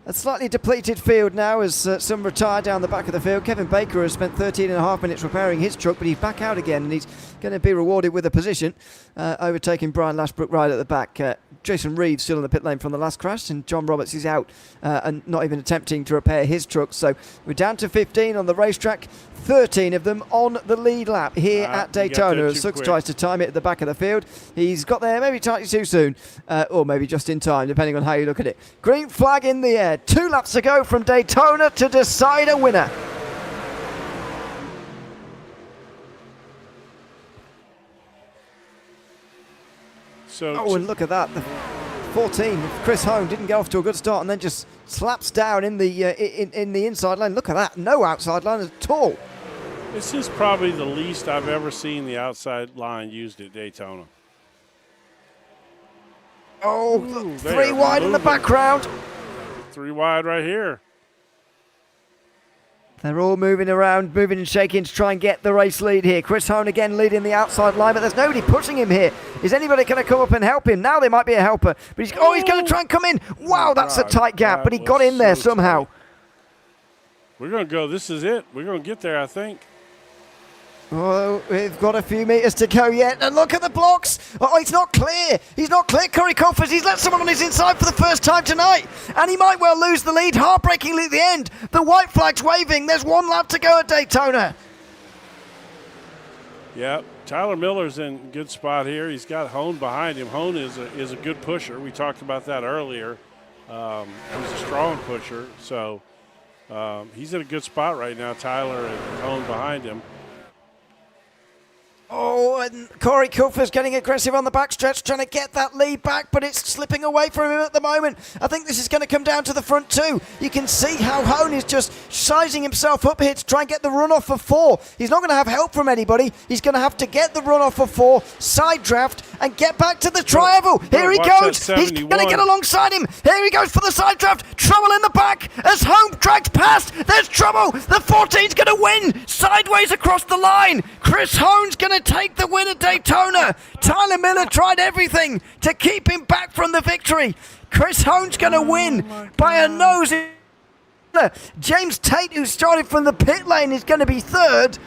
A slightly depleted field now as some retire down the back of the field. Kevin Baker has spent 13.5 minutes repairing his truck, but he's back out again, and he's going to be rewarded with a position, overtaking Brian Lashbrook right at the back. Jason Reeves still in the pit lane from the last crash, and John Roberts is out and not even attempting to repair his truck. So we're down to 15 on the racetrack, 13 of them on the lead lap here at Daytona. As Suggs tries to time it at the back of the field. He's got there maybe slightly too soon, or maybe just in time, depending on how you look at it. Green flag in the air. 2 laps to go from Daytona to decide a winner. And look at that. The 14, Chris Hone didn't get off to a good start and then just slaps down in the inside lane. Look at that. No outside line at all. This is probably the least I've ever seen the outside line used at Daytona. Ooh, 3 wide in the background. 3 wide right here. They're all moving around, moving and shaking to try and get the race lead here. Chris Hone again leading the outside line, but there's nobody pushing him here. Is anybody going to come up and help him? Now there might be a helper, but he's going to try and come in. Wow, that's a tight gap, but he got in there somehow. We're going to go. This is it. We're going to get there, I think. Oh, we've got a few metres to go yet, and look at the blocks. Oh, he's not clear. He's not clear, Curry Coffers. He's let someone on his inside for the first time tonight, and he might well lose the lead heartbreakingly at the end. The white flag's waving. There's 1 lap to go at Daytona. Yeah, Tyler Miller's in good spot here. He's got Hone behind him. Hone is a good pusher. We talked about that earlier. He's a strong pusher, so he's in a good spot right now, Tyler and Hone behind him. Oh, and Corey Kupfer's getting aggressive on the backstretch, trying to get that lead back, but it's slipping away from him at the moment. I think this is going to come down to the front too. You can see how Hone is just sizing himself up here to try and get the runoff for 4. He's not going to have help from anybody. He's going to have to get the runoff for 4, side draft, and get back to the tri-oval. Here he goes. He's going to get alongside him. Here he goes for the side draft. Trouble in the back as Hone drags past. There's trouble. The 14's going to win. Sideways across the line. Chris Hone's going to take the win at Daytona. Tyler Miller tried everything to keep him back from the victory. Chris Hone's going to win by a nose. James Tate, who started from the pit lane, is going to be 3rd.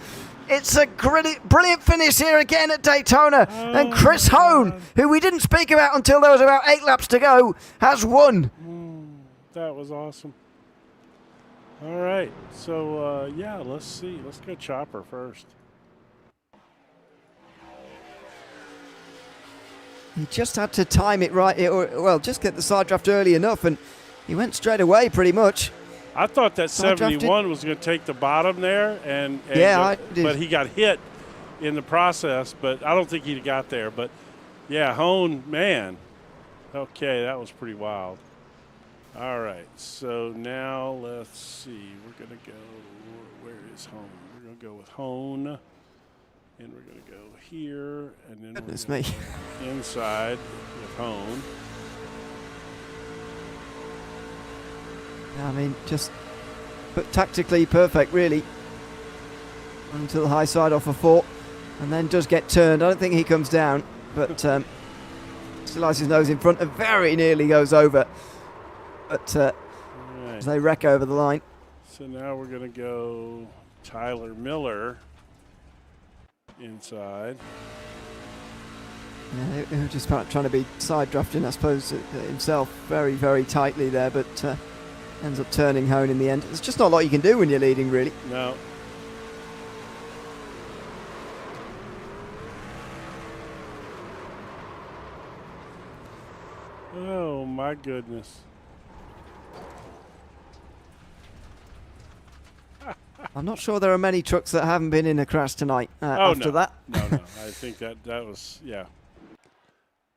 It's a brilliant finish here again at Daytona. And Chris Hone, who we didn't speak about until there was about 8 laps to go, has won. That was awesome. All right. So, let's see. Let's go Chopper first. He just had to time it right, just get the side draft early enough, and he went straight away pretty much. I thought that 71 was going to take the bottom there, I did. But he got hit in the process, but I don't think he got there. But, yeah, Hone, man. Okay, that was pretty wild. All right, so now let's see. We're going to go – where is Hone? We're going to go with Hone. And we're going to go here, and then Goodness we're me. go inside with Hone. I mean, just but tactically perfect, really. Onto the high side off a 4, and then does get turned. I don't think he comes down, but still has his nose in front and very nearly goes over. But Right. they wreck over the line. So now we're going to go Tyler Miller inside. Yeah, he was just trying to be side drafting, I suppose, himself very, very tightly there, but ends up turning Hone in the end. There's just not a lot you can do when you're leading, really. No. Oh, my goodness. I'm not sure there are many trucks that haven't been in a crash tonight after no. that. No. I think that was, yeah.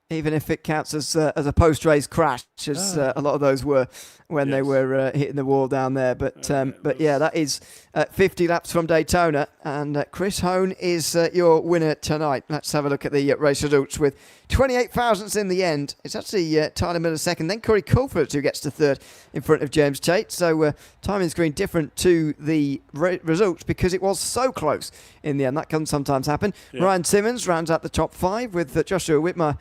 Even if it counts as a post-race crash, as a lot of those were when they were hitting the wall down there. But yeah, that is 50 laps from Daytona, and Chris Hone is your winner tonight. Let's have a look at the race results with 28 thousandths in the end. It's actually Tyler Miller second, then Corey Colford who gets to third in front of James Tate. So timing screen different to the results because it was so close in the end. That can sometimes happen. Yeah. Ryan Simmons rounds out the top 5 with Joshua Whitmer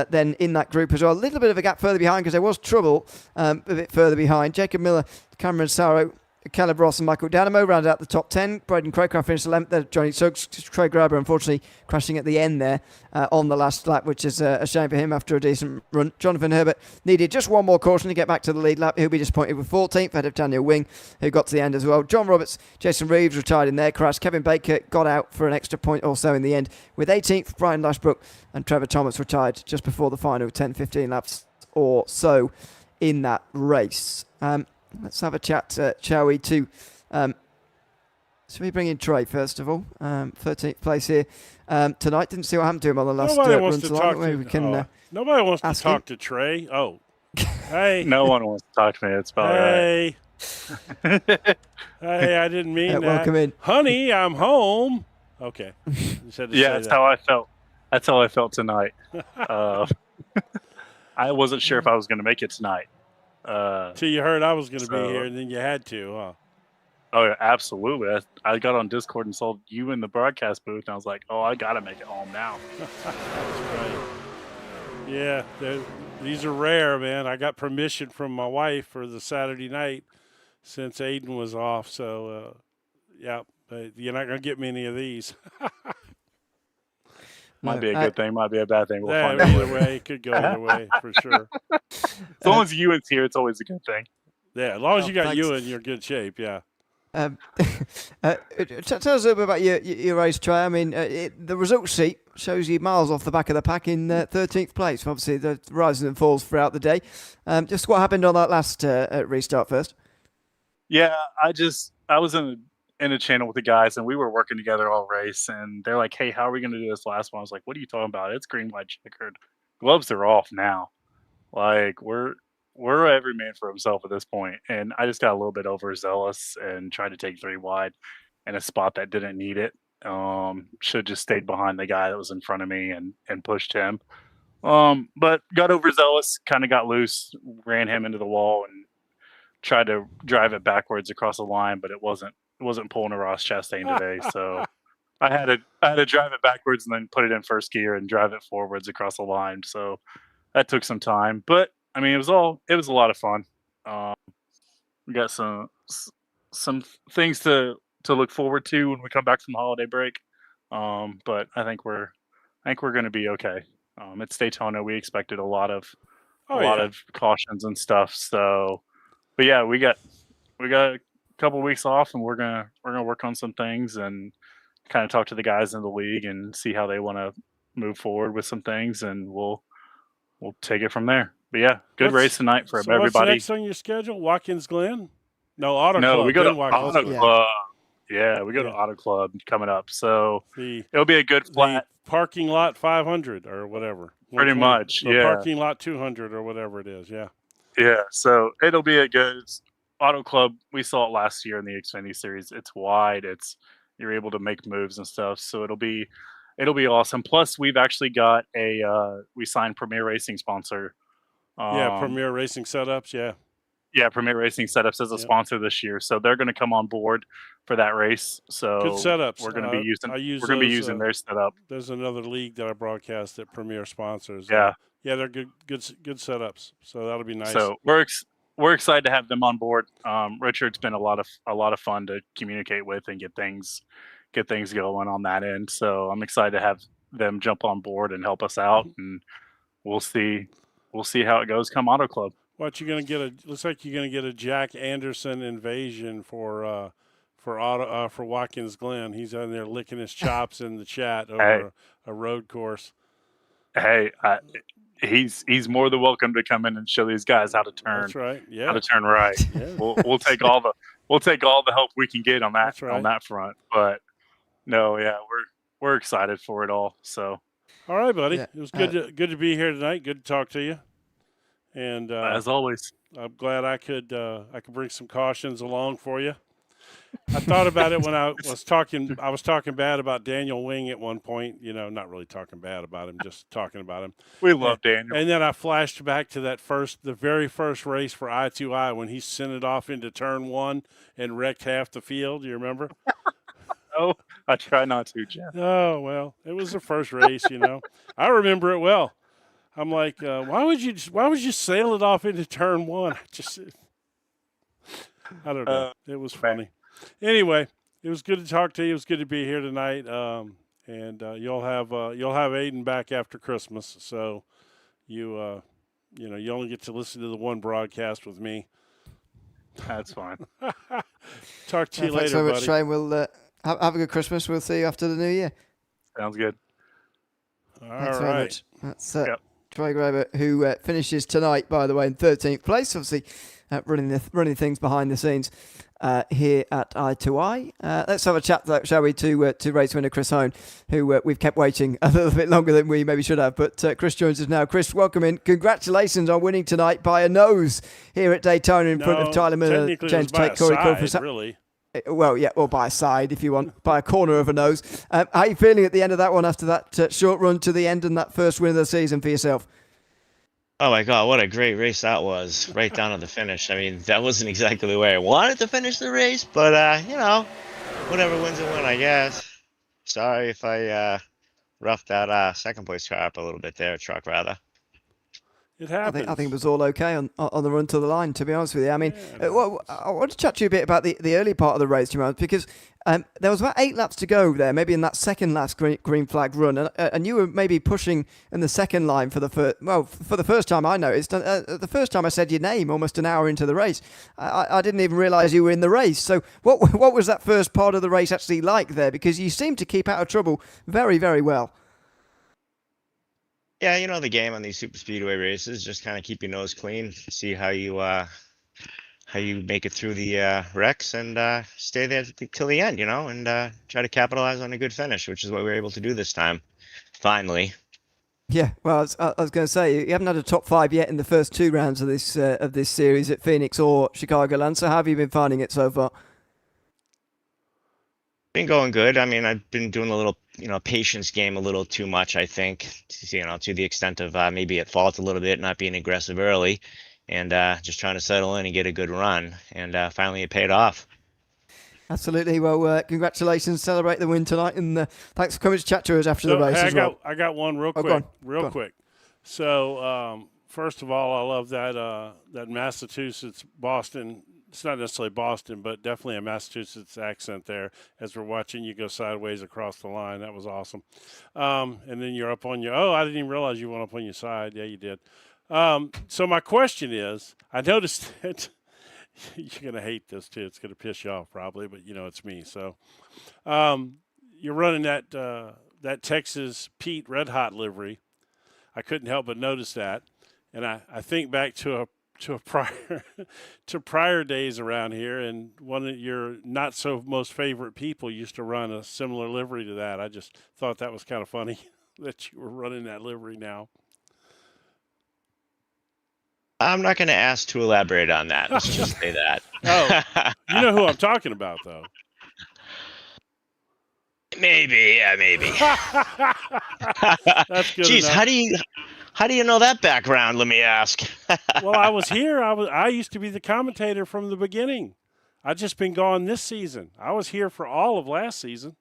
then in that group as well. A little bit of a gap further behind because there was trouble a bit further behind. Jacob Miller, Cameron Sarro, Caleb Ross and Michael Danamo round out the top 10. Braden Crowcroft finished 11th there. Johnny Suggs, Craig Grabber unfortunately crashing at the end there on the last lap, which is a shame for him after a decent run. Jonathan Herbert needed just one more caution to get back to the lead lap. He'll be disappointed with 14th ahead of Daniel Wing, who got to the end as well. John Roberts, Jason Reeves retired in their crash. Kevin Baker got out for an extra point or so in the end with 18th. Brian Lashbrook and Trevor Thomas retired just before the final 10-15 laps or so in that race. Let's have a chat, shall we, to... should we bring in Trey, first of all? 13th place here tonight. Didn't see what happened to him on the last run tonight. Nobody wants to talk to Trey. Oh, hey. No one wants to talk to me. It's about right. Hey, I didn't mean that. Welcome in. Honey, I'm home. Okay. Yeah, that's how I felt. That's how I felt tonight. I wasn't sure if I was going to make it tonight. Till you heard I was going to be here, and then you had to, huh? Oh, yeah, absolutely. I got on Discord and saw you in the broadcast booth, and I was like, oh, I got to make it home now. That's right. Yeah, these are rare, man. I got permission from my wife for the Saturday night since Aiden was off. So, yeah, you're not going to get many of these. Might be a good thing, might be a bad thing. We'll find out. Either way, it could go either way for sure. As long as Ewan's here, it's always a good thing. Yeah, as long as you got Ewan, you're in good shape, yeah. Tell us a little bit about your race, Trey. I mean, the results sheet shows you miles off the back of the pack in 13th place. Obviously, the rises and falls throughout the day. Just what happened on that last restart first? Yeah, I was in a channel with the guys, and we were working together all race, and they're like, hey, how are we going to do this last one? I was like, what are you talking about? It's green, white, checkered. Gloves are off now. Like, we're every man for himself at this point. And I just got a little bit overzealous and tried to take 3 wide in a spot that didn't need it. Should just stayed behind the guy that was in front of me and pushed him. But got overzealous, kind of got loose, ran him into the wall and tried to drive it backwards across the line, but it wasn't pulling a Ross Chastain today. So I had to drive it backwards and then put it in first gear and drive it forwards across the line. So that took some time, but I mean, it was a lot of fun. We got some things to look forward to when we come back from the holiday break. But I think we're going to be okay. It's Daytona. We expected a lot of cautions and stuff. So, but yeah, we got a couple of weeks off, and we're gonna work on some things and kind of talk to the guys in the league and see how they want to move forward with some things, and we'll take it from there. But yeah, good race tonight for everybody. What's next on your schedule? Watkins Glen? No, Auto Club. No, we go to Auto Club. Yeah, we go to Auto Club coming up. So it'll be a good flat. Parking lot 500 or whatever. Pretty much, yeah. Parking lot 200 or whatever it is, yeah. Yeah, so it'll be a good Auto Club. We saw it last year in the Xfinity Series. It's wide. It's you're able to make moves and stuff. So it'll be awesome. Plus, we've actually got we signed Premier Racing sponsor. Yeah, Premier Racing Setups. Yeah. Yeah, Premier Racing Setups as a sponsor this year, so they're going to come on board for that race. So good setups. We're going to be using. We're going to be using their setup. There's another league that I broadcast that Premier sponsors. Yeah, yeah, they're good setups. So that'll be nice. So we're excited to have them on board. Richard's been a lot of fun to communicate with and get things going on that end. So I'm excited to have them jump on board and help us out, and we'll see how it goes come Auto Club. What you're gonna get looks like you're gonna get a Jack Anderson invasion for Watkins Glen. He's on there licking his chops in the chat over a road course. Hey, he's more than welcome to come in and show these guys how to turn. That's right. Yeah. How to turn right. Yeah. We'll take all the help we can get on that on that front. But no, yeah, we're excited for it all. So. All right, buddy. Yeah. It was good to be here tonight. Good to talk to you. And as always, I'm glad I could bring some cautions along for you. I thought about it when I was talking bad about Daniel Wing at one point. Not really talking bad about him, just talking about him. We love Daniel. And then I flashed back to the very first race for I2I when he sent it off into turn 1 and wrecked half the field. You remember? Oh, I try not to, Jeff. Oh well, it was the first race. I remember it well. I'm like, why would you sail it off into turn 1? I don't know. It was funny. Anyway, it was good to talk to you. It was good to be here tonight. And you'll have Aiden back after Christmas, so you only get to listen to the one broadcast with me. That's fine. Talk to you later, thanks so much, buddy. Shane. We'll have a good Christmas. We'll see you after the new year. Sounds good. Thanks very much. That's Troy Grover, who finishes tonight, by the way, in 13th place, obviously running things behind the scenes here at I2I. Let's have a chat, though, shall we, to race winner Chris Hone, who we've kept waiting a little bit longer than we maybe should have. But Chris joins us now. Chris, welcome in. Congratulations on winning tonight by a nose here at Daytona in front of Tyler Miller, James Tate, Corey Crawford. Really? Well, yeah, or by a side if you want, by a corner of a nose. How are you feeling at the end of that one after that short run to the end and that first win of the season for yourself? Oh my God, what a great race that was, right down to the finish. I mean, that wasn't exactly the way I wanted to finish the race, but, whatever wins a win, I guess. Sorry if I roughed that second place car up a little bit there, truck rather. It happens. I think it was all okay on the run to the line, to be honest with you. I mean, I want to chat to you a bit about the early part of the race, because there was about 8 laps to go there, maybe in that second last green flag run, and you were maybe pushing in the second line for the first time I noticed. The first time I said your name almost an hour into the race, I didn't even realise you were in the race. So what was that first part of the race actually like there? Because you seemed to keep out of trouble very, very well. Yeah, the game on these super speedway races, just kind of keep your nose clean, see how you make it through the wrecks and stay there till the end, and try to capitalize on a good finish, which is what we were able to do this time, finally. Yeah, well, I was going to say, you haven't had a top 5 yet in the first 2 rounds of this series at Phoenix or Chicagoland. So how have you been finding it so far? Been going good. I mean, I've been doing a little, patience game a little too much, I think, to the extent of maybe at fault a little bit, not being aggressive early, and just trying to settle in and get a good run. And finally it paid off. Absolutely. Well, congratulations. Celebrate the win tonight. And thanks for coming to chat to us after the race as well. I got one real quick. So, first of all, I love that Massachusetts, Boston. It's not necessarily Boston, but definitely a Massachusetts accent there as we're watching you go sideways across the line. That was awesome. And then you're up on I didn't even realize you went up on your side. Yeah, you did. So my question is, I noticed that you're going to hate this too. It's going to piss you off probably, but it's me. So you're running that Texas Pete Red Hot livery. I couldn't help but notice that. And I think back to prior days around here, and one of your not so most favorite people used to run a similar livery to that. I just thought that was kind of funny that you were running that livery now. I'm not going to ask to elaborate on that. Let's just say that. Oh, you know who I'm talking about, though. Maybe, yeah, maybe. That's good Jeez, enough. how do you know that background? Let me ask. Well, I was here. I used to be the commentator from the beginning. I've just been gone this season. I was here for all of last season.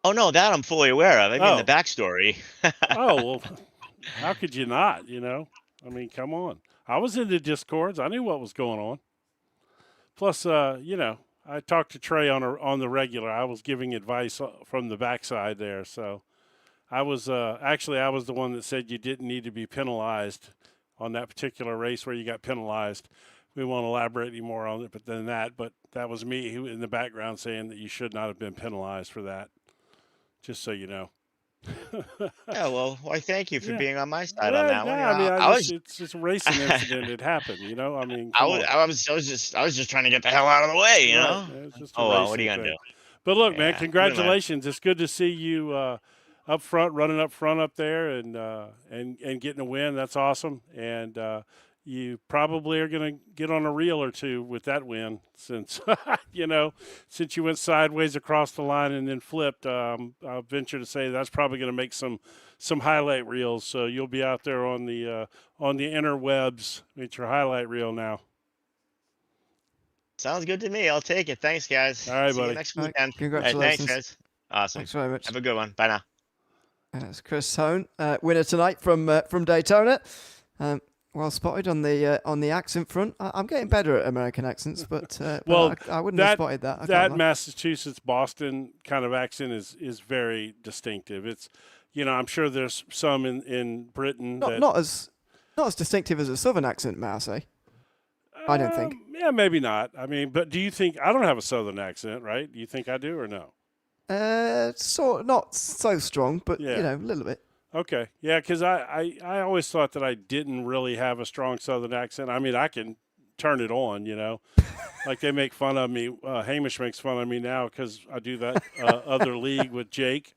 Oh no, that I'm fully aware of. I mean Oh. the backstory. Oh, well, how could you not, you know? I mean, come on. I was in the Discords. I knew what was going on. Plus, you know, I talked to Trey on the regular. I was giving advice from the backside there. So I was actually I was the one that said you didn't need to be penalized on that particular race where you got penalized. We won't elaborate any more on it but that was me who in the background saying that you should not have been penalized for that. Just so you know. Yeah, well, why thank you for Yeah. being on my side on that one. Yeah, I mean, I was it's just a racing incident. It happened, you know. I mean, I come was, on. I was I was just trying to get the hell out of the way, you know. Right. It's just a Oh well, what are you racing gonna thing. do? But look, man, Yeah, what am I- congratulations. It's good to see you up front, running up front up there, and getting a win. That's awesome. And you probably are going to get on a reel or two with that win, since since you went sideways across the line and then flipped. I'll venture to say that's probably going to make some highlight reels. So you'll be out there on the interwebs with your highlight reel now. Sounds good to me. I'll take it. Thanks, guys. All right, See buddy. you next All right, weekend. congratulations. Thanks, guys. Awesome. Thanks very much. Have a good one. Bye now. That's Chris Hone, winner tonight from Daytona. Well spotted on the accent front. I'm getting better at American accents, but Well, I wouldn't have spotted that. I can't That lie. Massachusetts Boston kind of accent is very distinctive. It's I'm sure there's some in Britain not as distinctive as a southern accent, may I say? I don't think. Yeah, maybe not. I mean, but do you think I don't have a southern accent, right? Do you think I do or no? Not so strong, but Yeah. a little bit. Okay. Yeah, because I always thought that I didn't really have a strong southern accent. I mean, I can turn it on, like they make fun of me. Hamish makes fun of me now because I do that other league with Jake,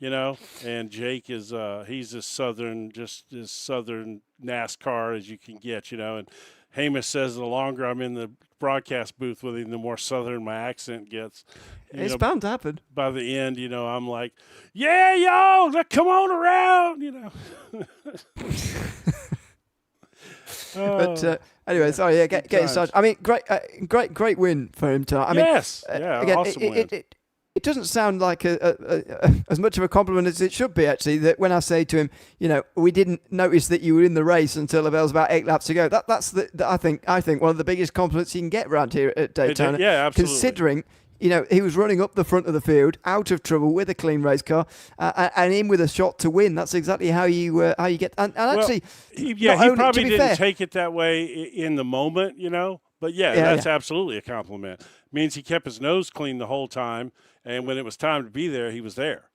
and Jake is he's as southern NASCAR as you can get, and Hamish says the longer I'm in the broadcast booth with him, the more southern my accent gets. It's bound to happen. By the end, I'm like, yeah, y'all, come on around, But anyway, sorry, yeah, getting started. I mean, great win for him tonight. I mean, yes, yeah, again, awesome win. It doesn't sound like as much of a compliment as it should be, actually, that when I say to him, we didn't notice that you were in the race until there was about 8 laps to go. That's I think one of the biggest compliments you can get around here at Daytona. Yeah, absolutely. Considering, he was running up the front of the field, out of trouble with a clean race car, and in with a shot to win. That's exactly how you get. And actually, he probably didn't take it that way in the moment, But that's absolutely a compliment. It means he kept his nose clean the whole time, and when it was time to be there, he was there.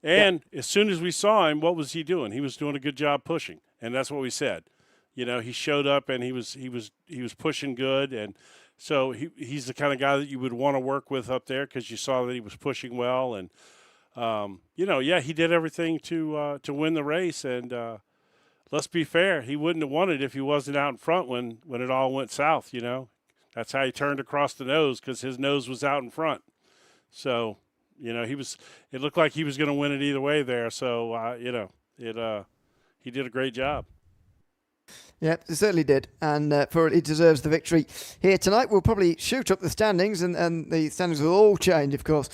And as soon as we saw him, what was he doing? He was doing a good job pushing, and that's what we said. He showed up and he was pushing good, and so he's the kind of guy that you would want to work with up there because you saw that he was pushing well, and he did everything to win the race, and let's be fair, he wouldn't have won it if he wasn't out in front when it all went south. That's how he turned across the nose, because his nose was out in front. So, it looked like he was going to win it either way there. So, he did a great job. Yeah, it certainly did, and he deserves the victory here tonight. We'll probably shoot up the standings, and the standings will all change, of course,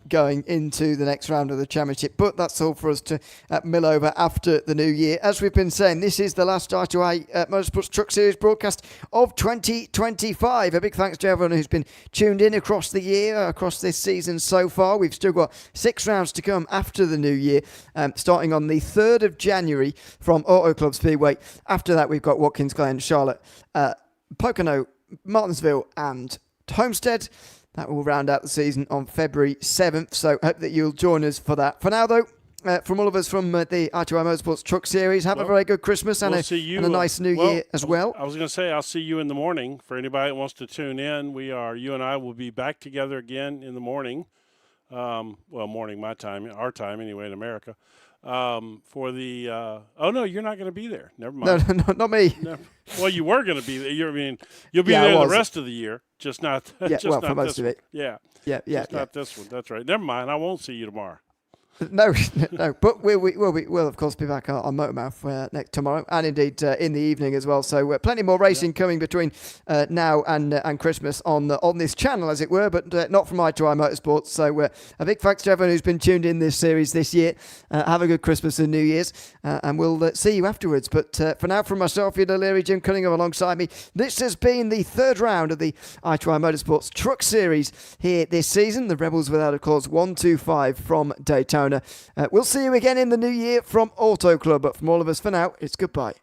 going into the next round of the championship. But that's all for us to mill over after the new year. As we've been saying, this is the last I2I Motorsports Truck Series broadcast of 2025. A big thanks to everyone who's been tuned in across the year, across this season so far. We've still got 6 rounds to come after the new year, starting on the 3rd of January from Auto Club Speedway. After that, we've got Watkins Glen, Charlotte, Pocono, Martinsville and Homestead. That will round out the season on February 7th, so hope that you'll join us for that. For now, though, from all of us from the I2I Motorsports Truck Series, have a very good Christmas and a nice new year as well. I was going to say, I'll see you in the morning. For anybody that wants to tune in, you and I will be back together again in the morning. Morning my time, our time anyway in America. for the. Oh no, you're not going to be there. Never No, mind. no, not me. No. Well, you were going to be there. You'll be Yeah, I there the was. rest of the year, just not. Yeah, just well, not for most this of one. it. Yeah, Yeah, just not this one. That's right. Never mind. I won't see you tomorrow. No, no, but we'll of course be back on MotorMouth next tomorrow, and indeed in the evening as well. So plenty more racing coming between now and Christmas on this channel, as it were, but not from I2I Motorsports. So a big thanks to everyone who's been tuned in this series this year. Have a good Christmas and New Year's, and we'll see you afterwards. But for now, from myself, Ian O'Leary, Jim Cunningham alongside me, this has been the third round of the I2I Motorsports Truck Series here this season. The Rebels without a cause 125 from Daytona. We'll see you again in the new year from Auto Club, but from all of us for now, it's goodbye.